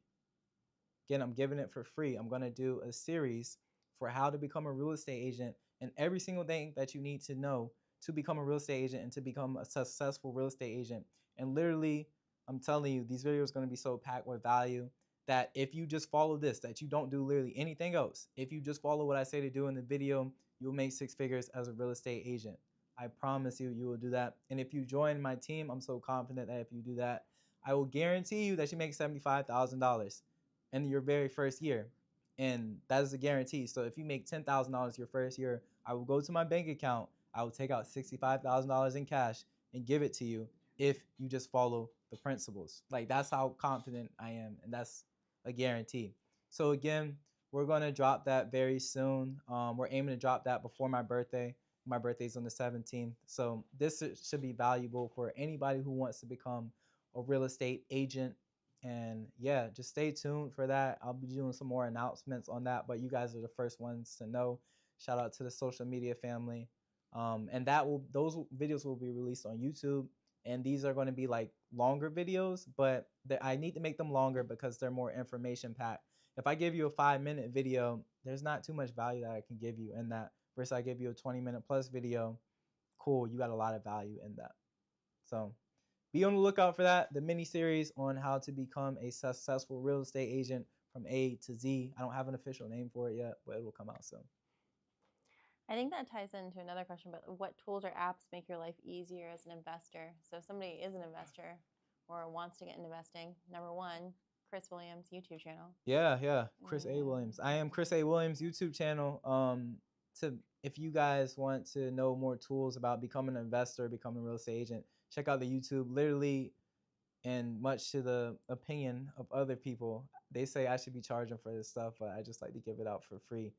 Again, I'm giving it for free. I'm going to do a series for how to become a real estate agent and every single thing that you need to know to become a real estate agent and to become a successful real estate agent. And literally, I'm telling you, these videos are going to be so packed with value that if you just follow this, that you don't do literally anything else, if you just follow what I say to do in the video, you'll make 6 figures as a real estate agent. I promise you, you will do that. And if you join my team, I'm so confident that if you do that, I will guarantee you that you make $75,000 in your very first year. And that is a guarantee. So if you make $10,000 your first year, I will go to my bank account. I will take out $65,000 in cash and give it to you if you just follow the principles. Like, that's how confident I am, and that's a guarantee. So again, we're going to drop that very soon. We're aiming to drop that before my birthday. My birthday's on the 17th. So this should be valuable for anybody who wants to become a real estate agent. And yeah, just stay tuned for that. I'll be doing some more announcements on that, but you guys are the first ones to know. Shout out to the social media family. And those videos will be released on YouTube. And these are going to be like longer videos, but I need to make them longer because they're more information packed. If I give you a 5-minute video, there's not too much value that I can give you in that. Versus I give you a 20-minute plus video, cool, you got a lot of value in that. So be on the lookout for that, the mini series on how to become a successful real estate agent from A to Z. I don't have an official name for it yet, but it will come out soon. I think that ties into another question, but what tools or apps make your life easier as an investor? So if somebody is an investor or wants to get into investing, number one, Chris Williams YouTube channel. Yeah. Chris A. Williams. I am Chris A. Williams YouTube channel. If you guys want to know more tools about becoming an investor, becoming a real estate agent, check out the YouTube. Literally, and much to the opinion of other people, they say I should be charging for this stuff, but I just like to give it out for free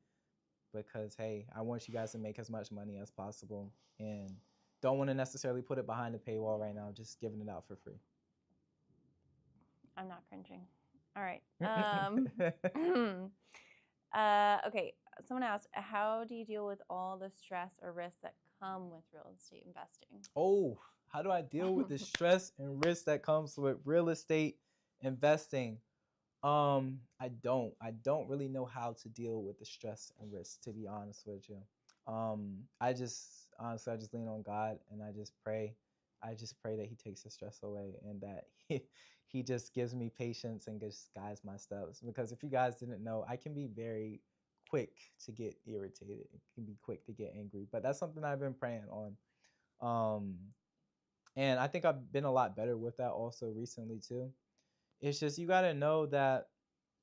because, hey, I want you guys to make as much money as possible and don't want to necessarily put it behind a paywall right now, just giving it out for free. I'm not cringing. All right. Okay. Someone asked, how do you deal with all the stress or risks that come with real estate investing? Oh, how do I deal with the stress and risk that comes with real estate investing? I don't really know how to deal with the stress and risk, to be honest with you. I just lean on God and I just pray that he takes the stress away and that he just gives me patience and just guides my steps. Because if you guys didn't know, I can be very quick to get irritated. It can be quick to get angry, but that's something I've been praying on. And I think I've been a lot better with that also recently too. It's just, you got to know that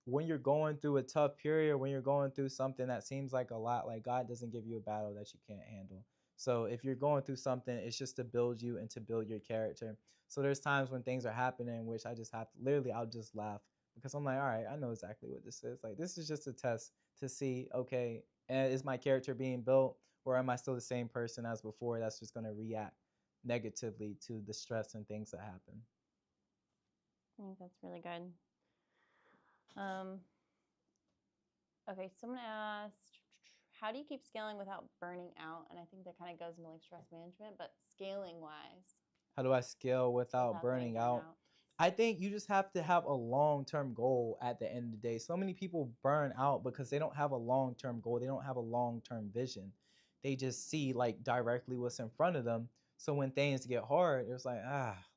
when you're going through a tough period, when you're going through something that seems like a lot, like God doesn't give you a battle that you can't handle. So if you're going through something, it's just to build you and to build your character. So there's times when things are happening in which I just have to, literally, I'll just laugh because I'm like, all right, I know exactly what this is. Like, this is just a test to see, okay, is my character being built or am I still the same person as before that's just going to react negatively to the stress and things that happen? I think that's really good. Okay, someone asked, how do you keep scaling without burning out? And I think that kind of goes into like stress management, but scaling wise. How do I scale without burning out? I think you just have to have a long-term goal at the end of the day. So many people burn out because they don't have a long-term goal. They don't have a long-term vision. They just see like directly what's in front of them. So when things get hard, it's like,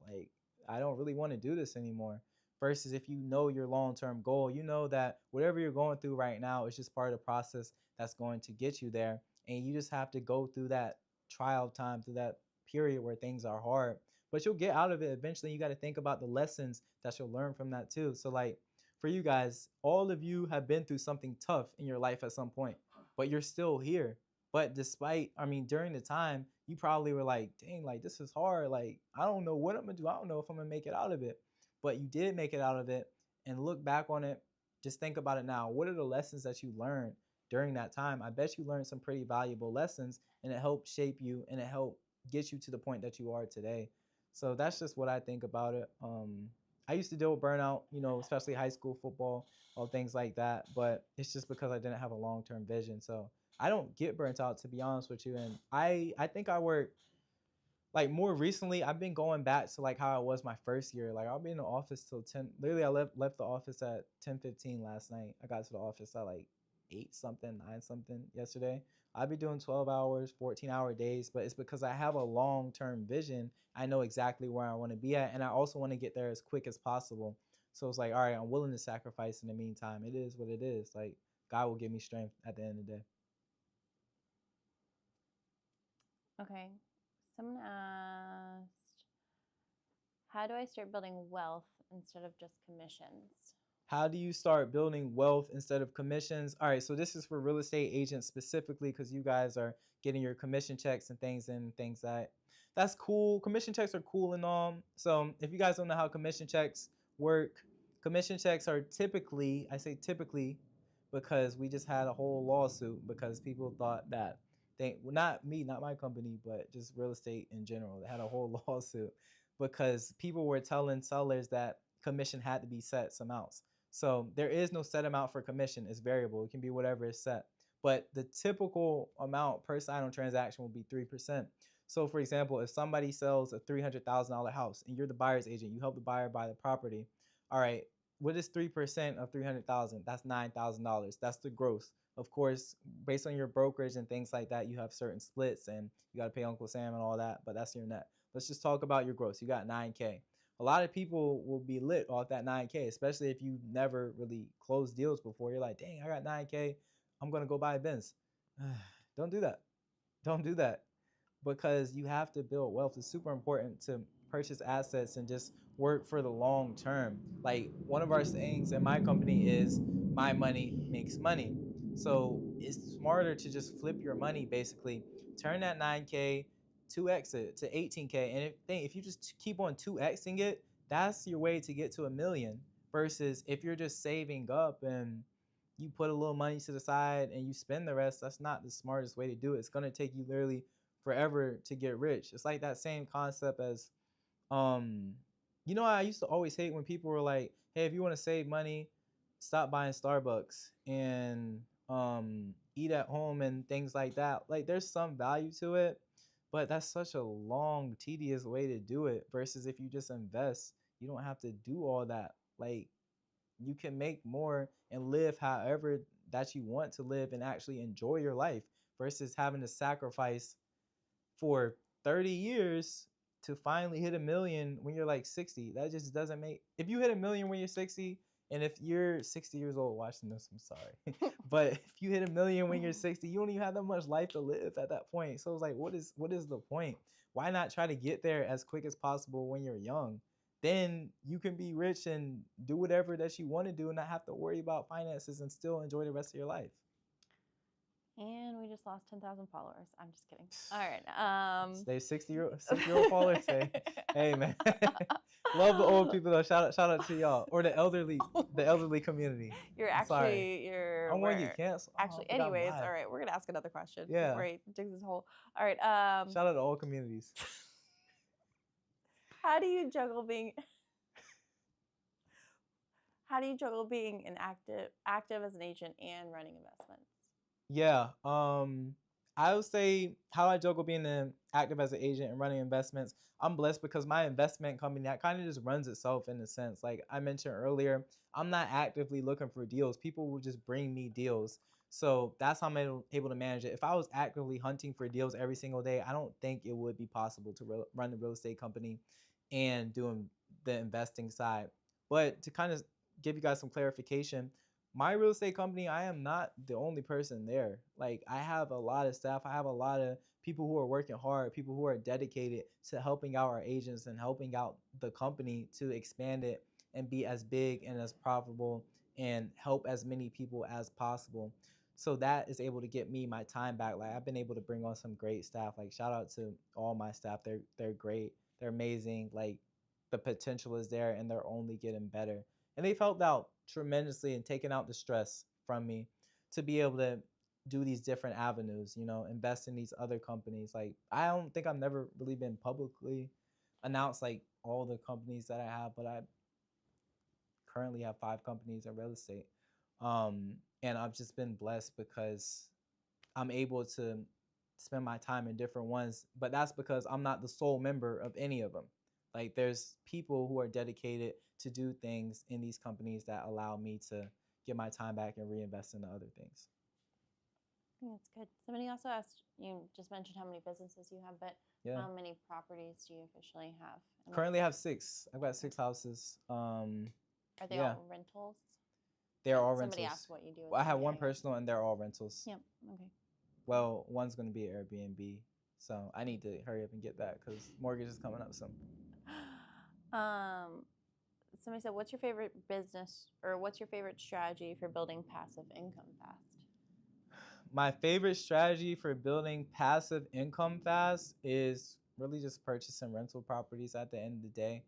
like I don't really want to do this anymore. Versus if you know your long-term goal, you know that whatever you're going through right now is just part of the process that's going to get you there. And you just have to go through that trial time, through that period where things are hard. But you'll get out of it eventually. You got to think about the lessons that you'll learn from that too. So like for you guys, all of you have been through something tough in your life at some point, but you're still here. But during the time, you probably were like, dang, like this is hard. Like, I don't know what I'm gonna do. I don't know if I'm gonna make it out of it. But you did make it out of it, and look back on it. Just think about it now. What are the lessons that you learned during that time? I bet you learned some pretty valuable lessons, and it helped shape you, and it helped get you to the point that you are today. So that's just what I think about it. I used to deal with burnout, especially high school football or things like that. But it's just because I didn't have a long term vision. So I don't get burnt out, to be honest with you. And I think I work like more recently. I've been going back to like how I was my first year. Like I'll be in the office till 10. Literally, I left the office at 10:15 last night. I got to the office at like 8 something, 9 something yesterday. I'll be doing 12 hours, 14-hour days, but it's because I have a long term vision. I know exactly where I want to be at, and I also want to get there as quick as possible. So it's like, all right, I'm willing to sacrifice in the meantime. It is what it is. Like God will give me strength at the end of the day. Okay. Someone asked, how do I start building wealth instead of just commissions? How do you start building wealth instead of commissions? All right, so this is for real estate agents specifically because you guys are getting your commission checks and things that's cool. Commission checks are cool and all. So if you guys don't know how commission checks work, commission checks are typically, I say typically, because we just had a whole lawsuit because people thought that well, not me, not my company, but just real estate in general. They had a whole lawsuit because people were telling sellers that commission had to be set some amounts. So there is no set amount for commission. It's variable. It can be whatever is set. But the typical amount per sign-on transaction will be 3%. So for example, if somebody sells a $300,000 house and you're the buyer's agent, you help the buyer buy the property. All right, what is 3% of 300,000? That's $9,000. That's the gross. Of course, based on your brokerage and things like that, you have certain splits and you got to pay Uncle Sam and all that, but that's your net. Let's just talk about your gross. You got 9K. A lot of people will be lit off that 9K, especially if you never really closed deals before. You're like, dang, I got 9K. I'm going to go buy a Benz. Don't do that. Don't do that because you have to build wealth. It's super important to purchase assets and just work for the long term. Like one of our sayings in my company is my money makes money. So it's smarter to just flip your money, basically turn that 9K 2x it to 18K. And if you just keep on 2xing it, that's your way to get to $1 million. Versus if you're just saving up and you put a little money to the side and you spend the rest, that's not the smartest way to do it. It's going to take you literally forever to get rich. It's like that same concept as I used to always hate when people were like, hey, if you want to save money, stop buying Starbucks and eat at home and things like that. Like there's some value to it, but that's such a long, tedious way to do it versus if you just invest, you don't have to do all that. Like you can make more and live however that you want to live and actually enjoy your life versus having to sacrifice for 30 years to finally hit $1 million when you're like 60. That just doesn't make. If you hit $1 million when you're 60, and if you're 60 years old watching this, I'm sorry, but if you hit $1 million when you're 60, you don't even have that much life to live at that point. So it's like, what is the point? Why not try to get there as quick as possible when you're young? Then you can be rich and do whatever that you want to do and not have to worry about finances and still enjoy the rest of your life. And we just lost 10,000 followers. I'm just kidding. All right. Stay 60-year-old followers say, hey man, love the old people though. Shout out to y'all or the elderly community. You're I'm going to get canceled. Actually, anyways, all right, we're gonna ask another question. Yeah. Right, digs this hole. All right. Shout out to all communities. How do you juggle being an active as an agent and running investments? Yeah. I would say how I juggle being active as an agent and running investments. I'm blessed because my investment company that kind of just runs itself in a sense. Like I mentioned earlier, I'm not actively looking for deals. People will just bring me deals. So that's how I'm able to manage it. If I was actively hunting for deals every single day, I don't think it would be possible to run the real estate company and doing the investing side. But to kind of give you guys some clarification, my real estate company, I am not the only person there. Like I have a lot of staff. I have a lot of people who are working hard, people who are dedicated to helping out our agents and helping out the company to expand it and be as big and as profitable and help as many people as possible. So that is able to get me my time back. Like I've been able to bring on some great staff. Like shout out to all my staff. They're great. They're amazing. Like the potential is there and they're only getting better. And they've helped out tremendously and taken out the stress from me to be able to do these different avenues, invest in these other companies. Like I don't think I've never really been publicly announced like all the companies that I have, but I currently have 5 companies in real estate. And I've just been blessed because I'm able to spend my time in different ones, but that's because I'm not the sole member of any of them. Like there's people who are dedicated to do things in these companies that allow me to get my time back and reinvest into other things. I think that's good. Somebody also asked, you just mentioned how many businesses you have, but Yeah. how many properties do you officially have? And Currently have 6. I've got 6 houses. are they yeah. all rentals? They're all Somebody rentals. asked what you do. Well, I have one personal and they're all rentals. Yep. Okay. Well, one's going to be Airbnb. So I need to hurry up and get that because mortgage is coming up soon. Somebody said, what's your favorite business or what's your favorite strategy for building passive income fast? My favorite strategy for building passive income fast is really just purchasing rental properties at the end of the day.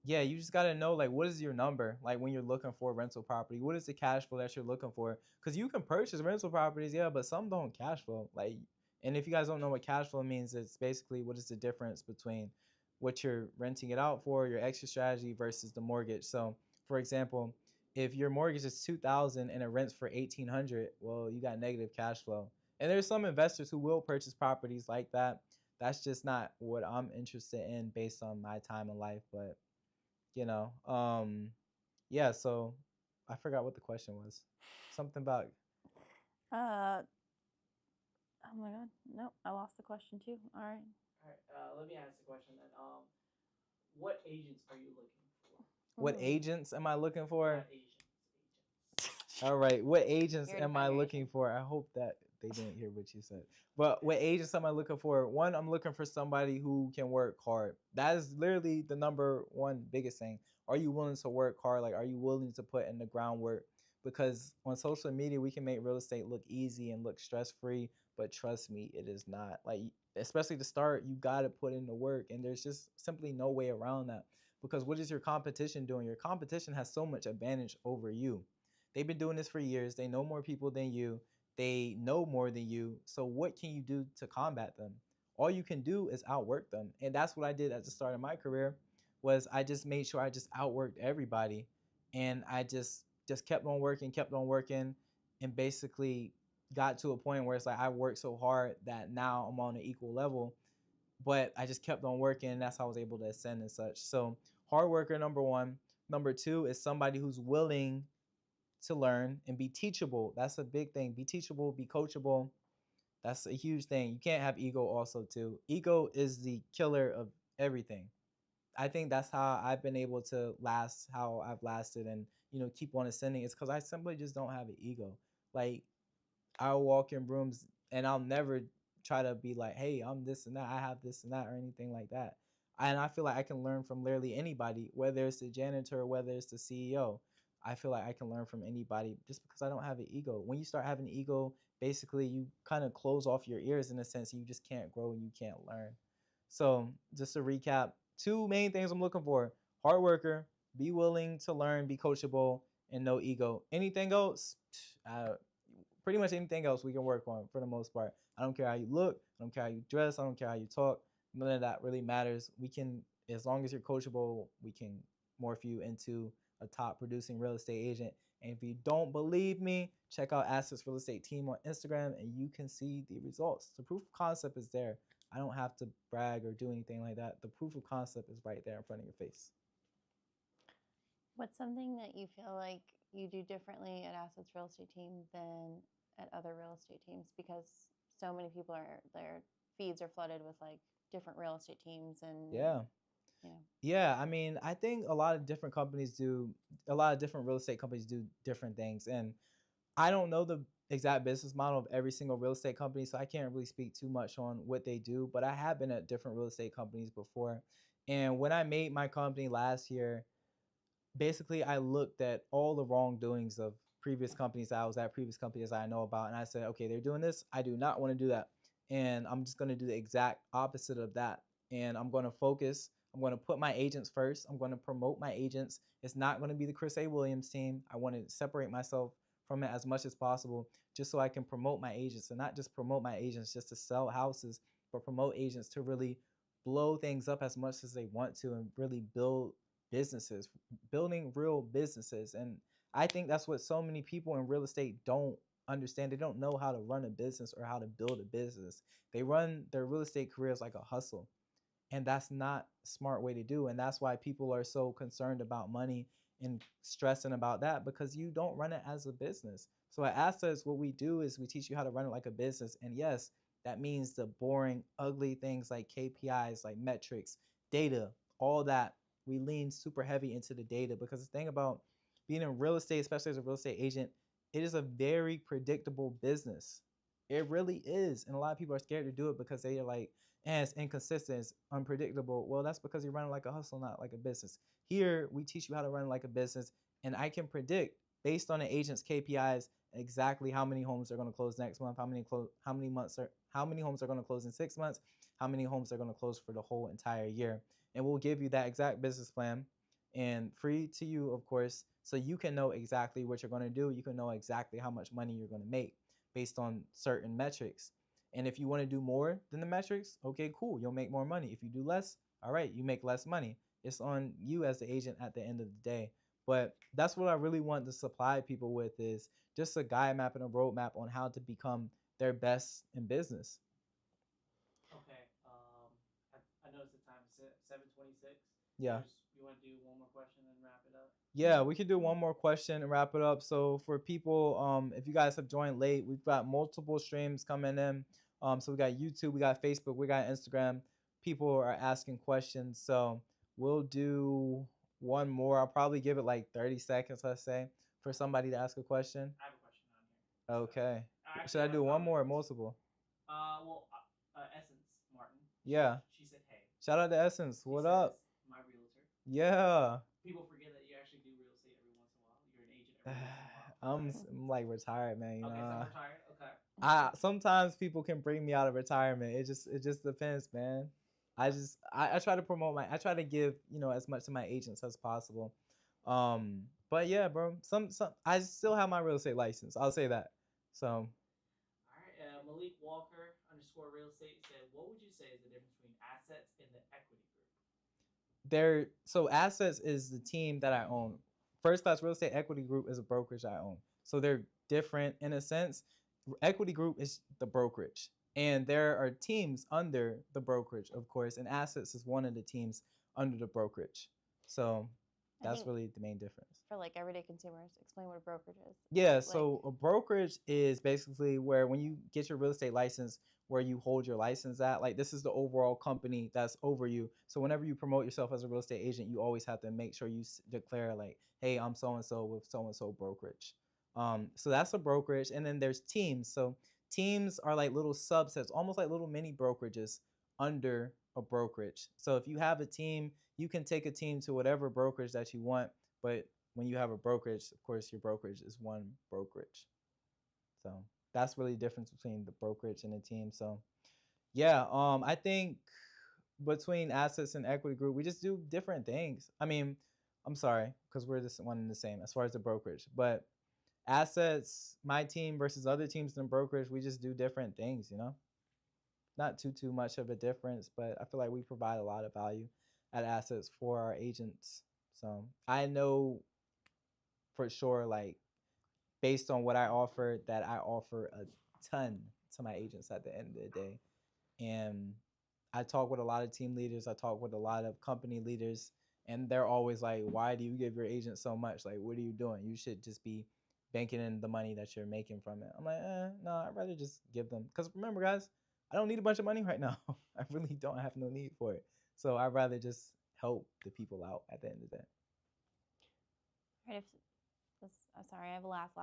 Yeah, you just got to know like what is your number like when you're looking for a rental property, what is the cash flow that you're looking for, because you can purchase rental properties, yeah, but some don't cash flow. Like, and if you guys don't know what cash flow means, it's basically what is the difference between what you're renting it out for, your exit strategy versus the mortgage. So for example, if your mortgage is 2,000 and it rents for 1,800, well, you got negative cash flow. And there's some investors who will purchase properties like that. That's just not what I'm interested in based on my time in life. But yeah, so I forgot what the question was. Something about Oh my God. Nope. I lost the question too. All right. All right. Let me ask the question then. What agents are you looking for? what agents am I looking for? Not agents. All right, what agents You're am I defining looking agent. for? I hope that they didn't hear what you said. But what agents am I looking for? One, I'm looking for somebody who can work hard. That is literally the number one biggest thing. Are you willing to work hard? Like, are you willing to put in the groundwork? Because on social media, we can make real estate look easy and look stress free, but trust me, it is not. Like, especially to start, you got to put in the work, and there's just simply no way around that. Because what is your competition doing? Your competition has so much advantage over you. They've been doing this for years. They know more people than you. They know more than you. So what can you do to combat them? All you can do is outwork them. And that's what I did at the start of my career was I just made sure I just outworked everybody. And I just kept on working, and basically got to a point where it's like I worked so hard that now I'm on an equal level. But I just kept on working, and that's how I was able to ascend and such. So hard worker, number one. Number two is somebody who's willing to learn and be teachable. That's a big thing. Be teachable, be coachable. That's a huge thing. You can't have ego also too. Ego is the killer of everything. I think that's how I've been able to last how I've lasted and keep on ascending. It's because I simply just don't have an ego. Like I'll walk in rooms and I'll never try to be like, hey, I'm this and that. I have this and that or anything like that. And I feel like I can learn from literally anybody, whether it's the janitor, whether it's the CEO. I feel like I can learn from anybody just because I don't have an ego. When you start having an ego, basically you kind of close off your ears in a sense. You just can't grow and you can't learn. So just to recap, 2 main things I'm looking for: hard worker, be willing to learn, be coachable, and no ego. Anything else, pretty much anything else we can work on for the most part. I don't care how you look. I don't care how you dress. I don't care how you talk. None of that really matters. We can, as long as you're coachable, we can morph you into a top producing real estate agent. And if you don't believe me, check out Assets Real Estate Team on Instagram and you can see the results. The proof of concept is there. I don't have to brag or do anything like that. The proof of concept is right there in front of your face. What's something that you feel like you do differently at Assets Real Estate Team than at other real estate teams? Because so many people their feeds are flooded with like different real estate teams and Yeah, I mean, I think a lot of different real estate companies do different things. And I don't know the exact business model of every single real estate company, so I can't really speak too much on what they do, but I have been at different real estate companies before. And when I made my company last year, basically I looked at all the wrongdoings of previous companies that I was at, previous companies I know about, and I said, okay, they're doing this. I do not want to do that, and I'm just going to do the exact opposite of that. And I'm going to focus. I'm going to put my agents first. I'm going to promote my agents. It's not going to be the Chris A. Williams team. I want to separate myself from it as much as possible, just so I can promote my agents, and not just promote my agents just to sell houses, but promote agents to really blow things up as much as they want to and really build businesses, building real businesses. And I think that's what so many people in real estate don't understand. They don't know how to run a business or how to build a business. They run their real estate careers like a hustle. And that's not a smart way to do. And that's why people are so concerned about money and stressing about that, because you don't run it as a business. So at Assets, what we do is we teach you how to run it like a business. And yes, that means the boring, ugly things like KPIs, like metrics, data, all that. We lean super heavy into the data, because the thing about being in real estate, especially as a real estate agent, it is a very predictable business. It really is. And a lot of people are scared to do it because they are like, and it's inconsistent, it's unpredictable. Well, that's because you're running like a hustle, not like a business. Here, we teach you how to run like a business, and I can predict based on the agent's KPIs exactly how many homes are going to close next month, how many homes are going to close in 6 months, how many homes are going to close for the whole entire year, and we'll give you that exact business plan, and free to you, of course, so you can know exactly what you're going to do. You can know exactly how much money you're going to make based on certain metrics. And if you want to do more than the metrics, okay, cool, you'll make more money. If you do less, all right, you make less money. It's on you as the agent at the end of the day. But that's what I really want to supply people with, is just a guide map and a roadmap on how to become their best in business. Okay. I noticed the time is 7:26. Yeah. You want to do one more question and wrap it up? Yeah, we could do one more question and wrap it up. So for people, if you guys have joined late, we've got multiple streams coming in. So we got YouTube, we got Facebook, we got Instagram. People are asking questions. So we'll do one more. I'll probably give it like 30 seconds, let's say, for somebody to ask a question. I have a question on here. Okay. Actually, Should I do one more or multiple? Essence Martin. Yeah. She said, "Hey." Shout out to Essence. What up? My realtor. Yeah. People forget that you actually do real estate every once in a while. You're an agent every once in a while. I'm like retired, man. You Okay, know. so retired. Okay. Sometimes people can bring me out of retirement. It just depends, man. I try to I try to give, as much to my agents as possible. But yeah, bro. Some I still have my real estate license. I'll say that. So All right. Malik Walker _ real estate said, "What would you say is the difference between Assets and the equity group?" so Assets is the team that I own. First Class Real Estate Equity Group is a brokerage I own. So they're different in a sense. Equity Group is the brokerage, and there are teams under the brokerage, of course, and Assets is one of the teams under the brokerage. So that's really the main difference. For like everyday consumers, explain what a brokerage is. Yeah, so a brokerage is basically where when you get your real estate license, where you hold your license at, like this is the overall company that's over you. So whenever you promote yourself as a real estate agent, you always have to make sure you declare like, hey, I'm so-and-so with so-and-so brokerage. So that's a brokerage. And then there's teams. So teams are like little subsets, almost like little mini brokerages under a brokerage. So if you have a team, you can take a team to whatever brokerage that you want. But when you have a brokerage, of course, your brokerage is one brokerage. So that's really the difference between the brokerage and the team. So yeah, I think between Assets and Equity Group, we just do different things. I mean, I'm sorry, because we're just one and the same as far as the brokerage. But Assets, my team versus other teams in brokerage, we just do different things, Not too much of a difference, but I feel like we provide a lot of value at Assets for our agents. So I know for sure, like based on what I offer, that I offer a ton to my agents at the end of the day. And I talk with a lot of team leaders, I talk with a lot of company leaders, and they're always like, why do you give your agents so much? Like, what are you doing? You should just be banking in the money that you're making from it. I'm like, no, I'd rather just give them. Because remember, guys, I don't need a bunch of money right now. I really don't have no need for it. So I'd rather just help the people out at the end of the day. All right, sorry, I have a last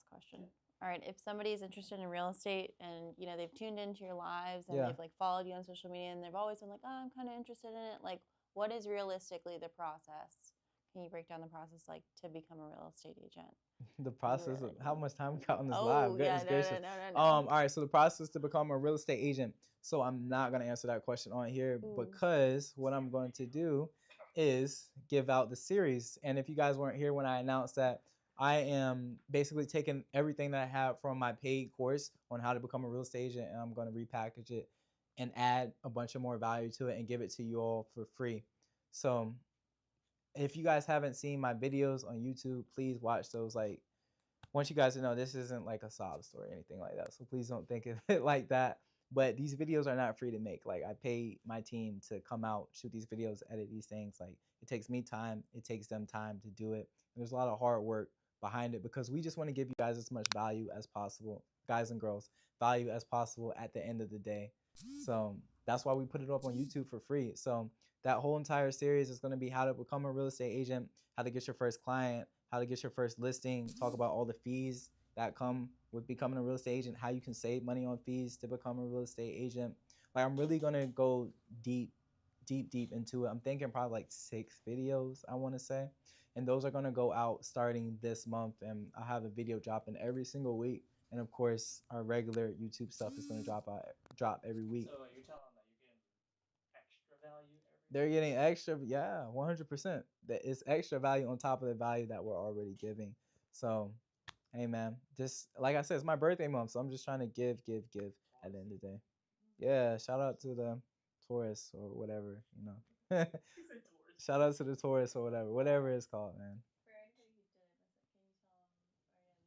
question. All right, if somebody's interested in real estate and they've tuned into your lives and they've like followed you on social media and they've always been like, oh, I'm kind of interested in it. Like, what is realistically the process? Can you break down the process like to become a real estate agent? The process of Really? how much time we got on this live. Oh yeah, Goodness no, gracious. no, no, no, no. All right, so the process to become a real estate agent. So I'm not gonna answer that question on here Ooh. because what I'm going to do is give out the series. And if you guys weren't here when I announced that, I am basically taking everything that I have from my paid course on how to become a real estate agent, and I'm gonna repackage it and add a bunch of more value to it and give it to you all for free. So if you guys haven't seen my videos on YouTube, please watch those. Like, want you guys to know this isn't like a sob story or anything like that. So please don't think of it like that. But these videos are not free to make. Like, I pay my team to come out, shoot these videos, edit these things. Like, it takes me time. It takes them time to do it. And there's a lot of hard work behind it because we just want to give you guys as much value as possible, guys and girls, value as possible at the end of the day. So that's why we put it up on YouTube for free. So that whole entire series is going to be how to become a real estate agent, how to get your first client, how to get your first listing, talk about all the fees that come with becoming a real estate agent, how you can save money on fees to become a real estate agent. Like, I'm really going to go deep into it. I'm thinking probably like 6 videos, I want to say. And those are going to go out starting this month. And I have a video dropping every single week. And of course, our regular YouTube stuff is going to drop every week. So you're telling them that you're getting extra value every They're getting extra, yeah, 100%. That it's extra value on top of the value that we're already giving. So, hey man, just like I said, it's my birthday month, so I'm just trying to give at the end of the day. Yeah, shout out to the Taurus or whatever, you know. He said Taurus. Shout out to the Taurus or whatever it's called, man. For anybody who didn't miss it, can you tell them, or yeah, we'll be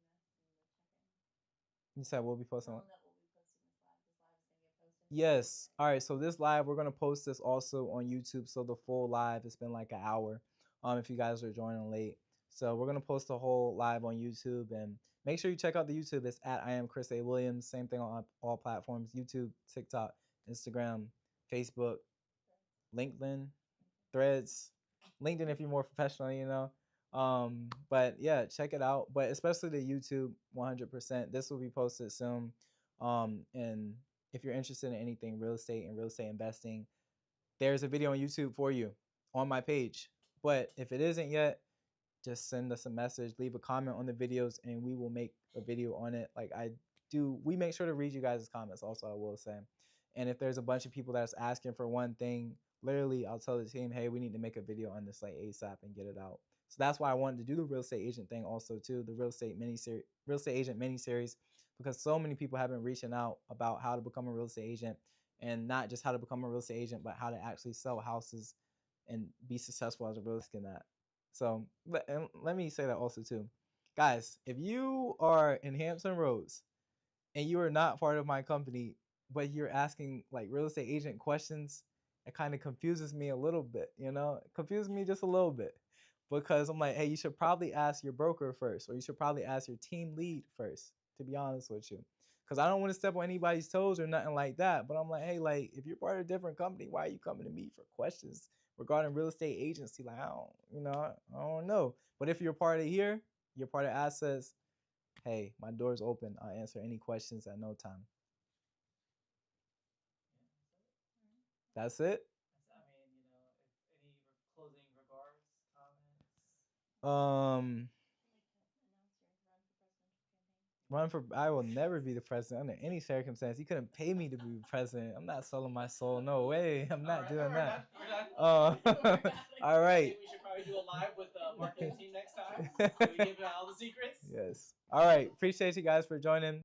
posting this in the check-in. You said we'll be posting. Tell them that we'll be posting this live. This live is gonna get posted. Yes. All right. So this live, we're gonna post this also on YouTube. So the full live, it's been like an hour. If you guys are joining late, so we're gonna post the whole live on YouTube, and make sure you check out the YouTube. It's at I am Chris A. Williams. Same thing on all platforms: YouTube, TikTok, Instagram, Facebook, LinkedIn, Threads, LinkedIn if you're more professional, you know. But yeah, check it out. But especially the YouTube, 100%. This will be posted soon. And if you're interested in anything real estate and real estate investing, there's a video on YouTube for you on my page. But if it isn't yet, just send us a message, leave a comment on the videos, and we will make a video on it. Like I do, we make sure to read you guys' comments also, I will say. And if there's a bunch of people that's asking for one thing, literally I'll tell the team, hey, we need to make a video on this like ASAP and get it out. So that's why I wanted to do the real estate agent thing also too, the real estate agent mini series, because so many people have been reaching out about how to become a real estate agent, and not just how to become a real estate agent, but how to actually sell houses and be successful as a real estate in that. So let me say that also too. Guys, if you are in Hampton Roads and you are not part of my company, but you're asking like real estate agent questions, it kind of confuses me a little bit, you know? It confuses me just a little bit, because I'm like, hey, you should probably ask your broker first, or you should probably ask your team lead first, to be honest with you. Because I don't want to step on anybody's toes or nothing like that. But I'm like, hey, like, if you're part of a different company, why are you coming to me for questions regarding real estate agency? Like, I don't know. But if you're part of here, you're part of Assets, hey, my door's open. I'll answer any questions at no time. That's it? I mean, you know, if any closing regards, comments. I will never be the president under any circumstance. He couldn't pay me to be president. I'm not selling my soul. No way. I'm not doing that. We're done. All right. We should probably do a live with the marketing team next time. So we give out all the secrets. Yes. All right. Appreciate you guys for joining.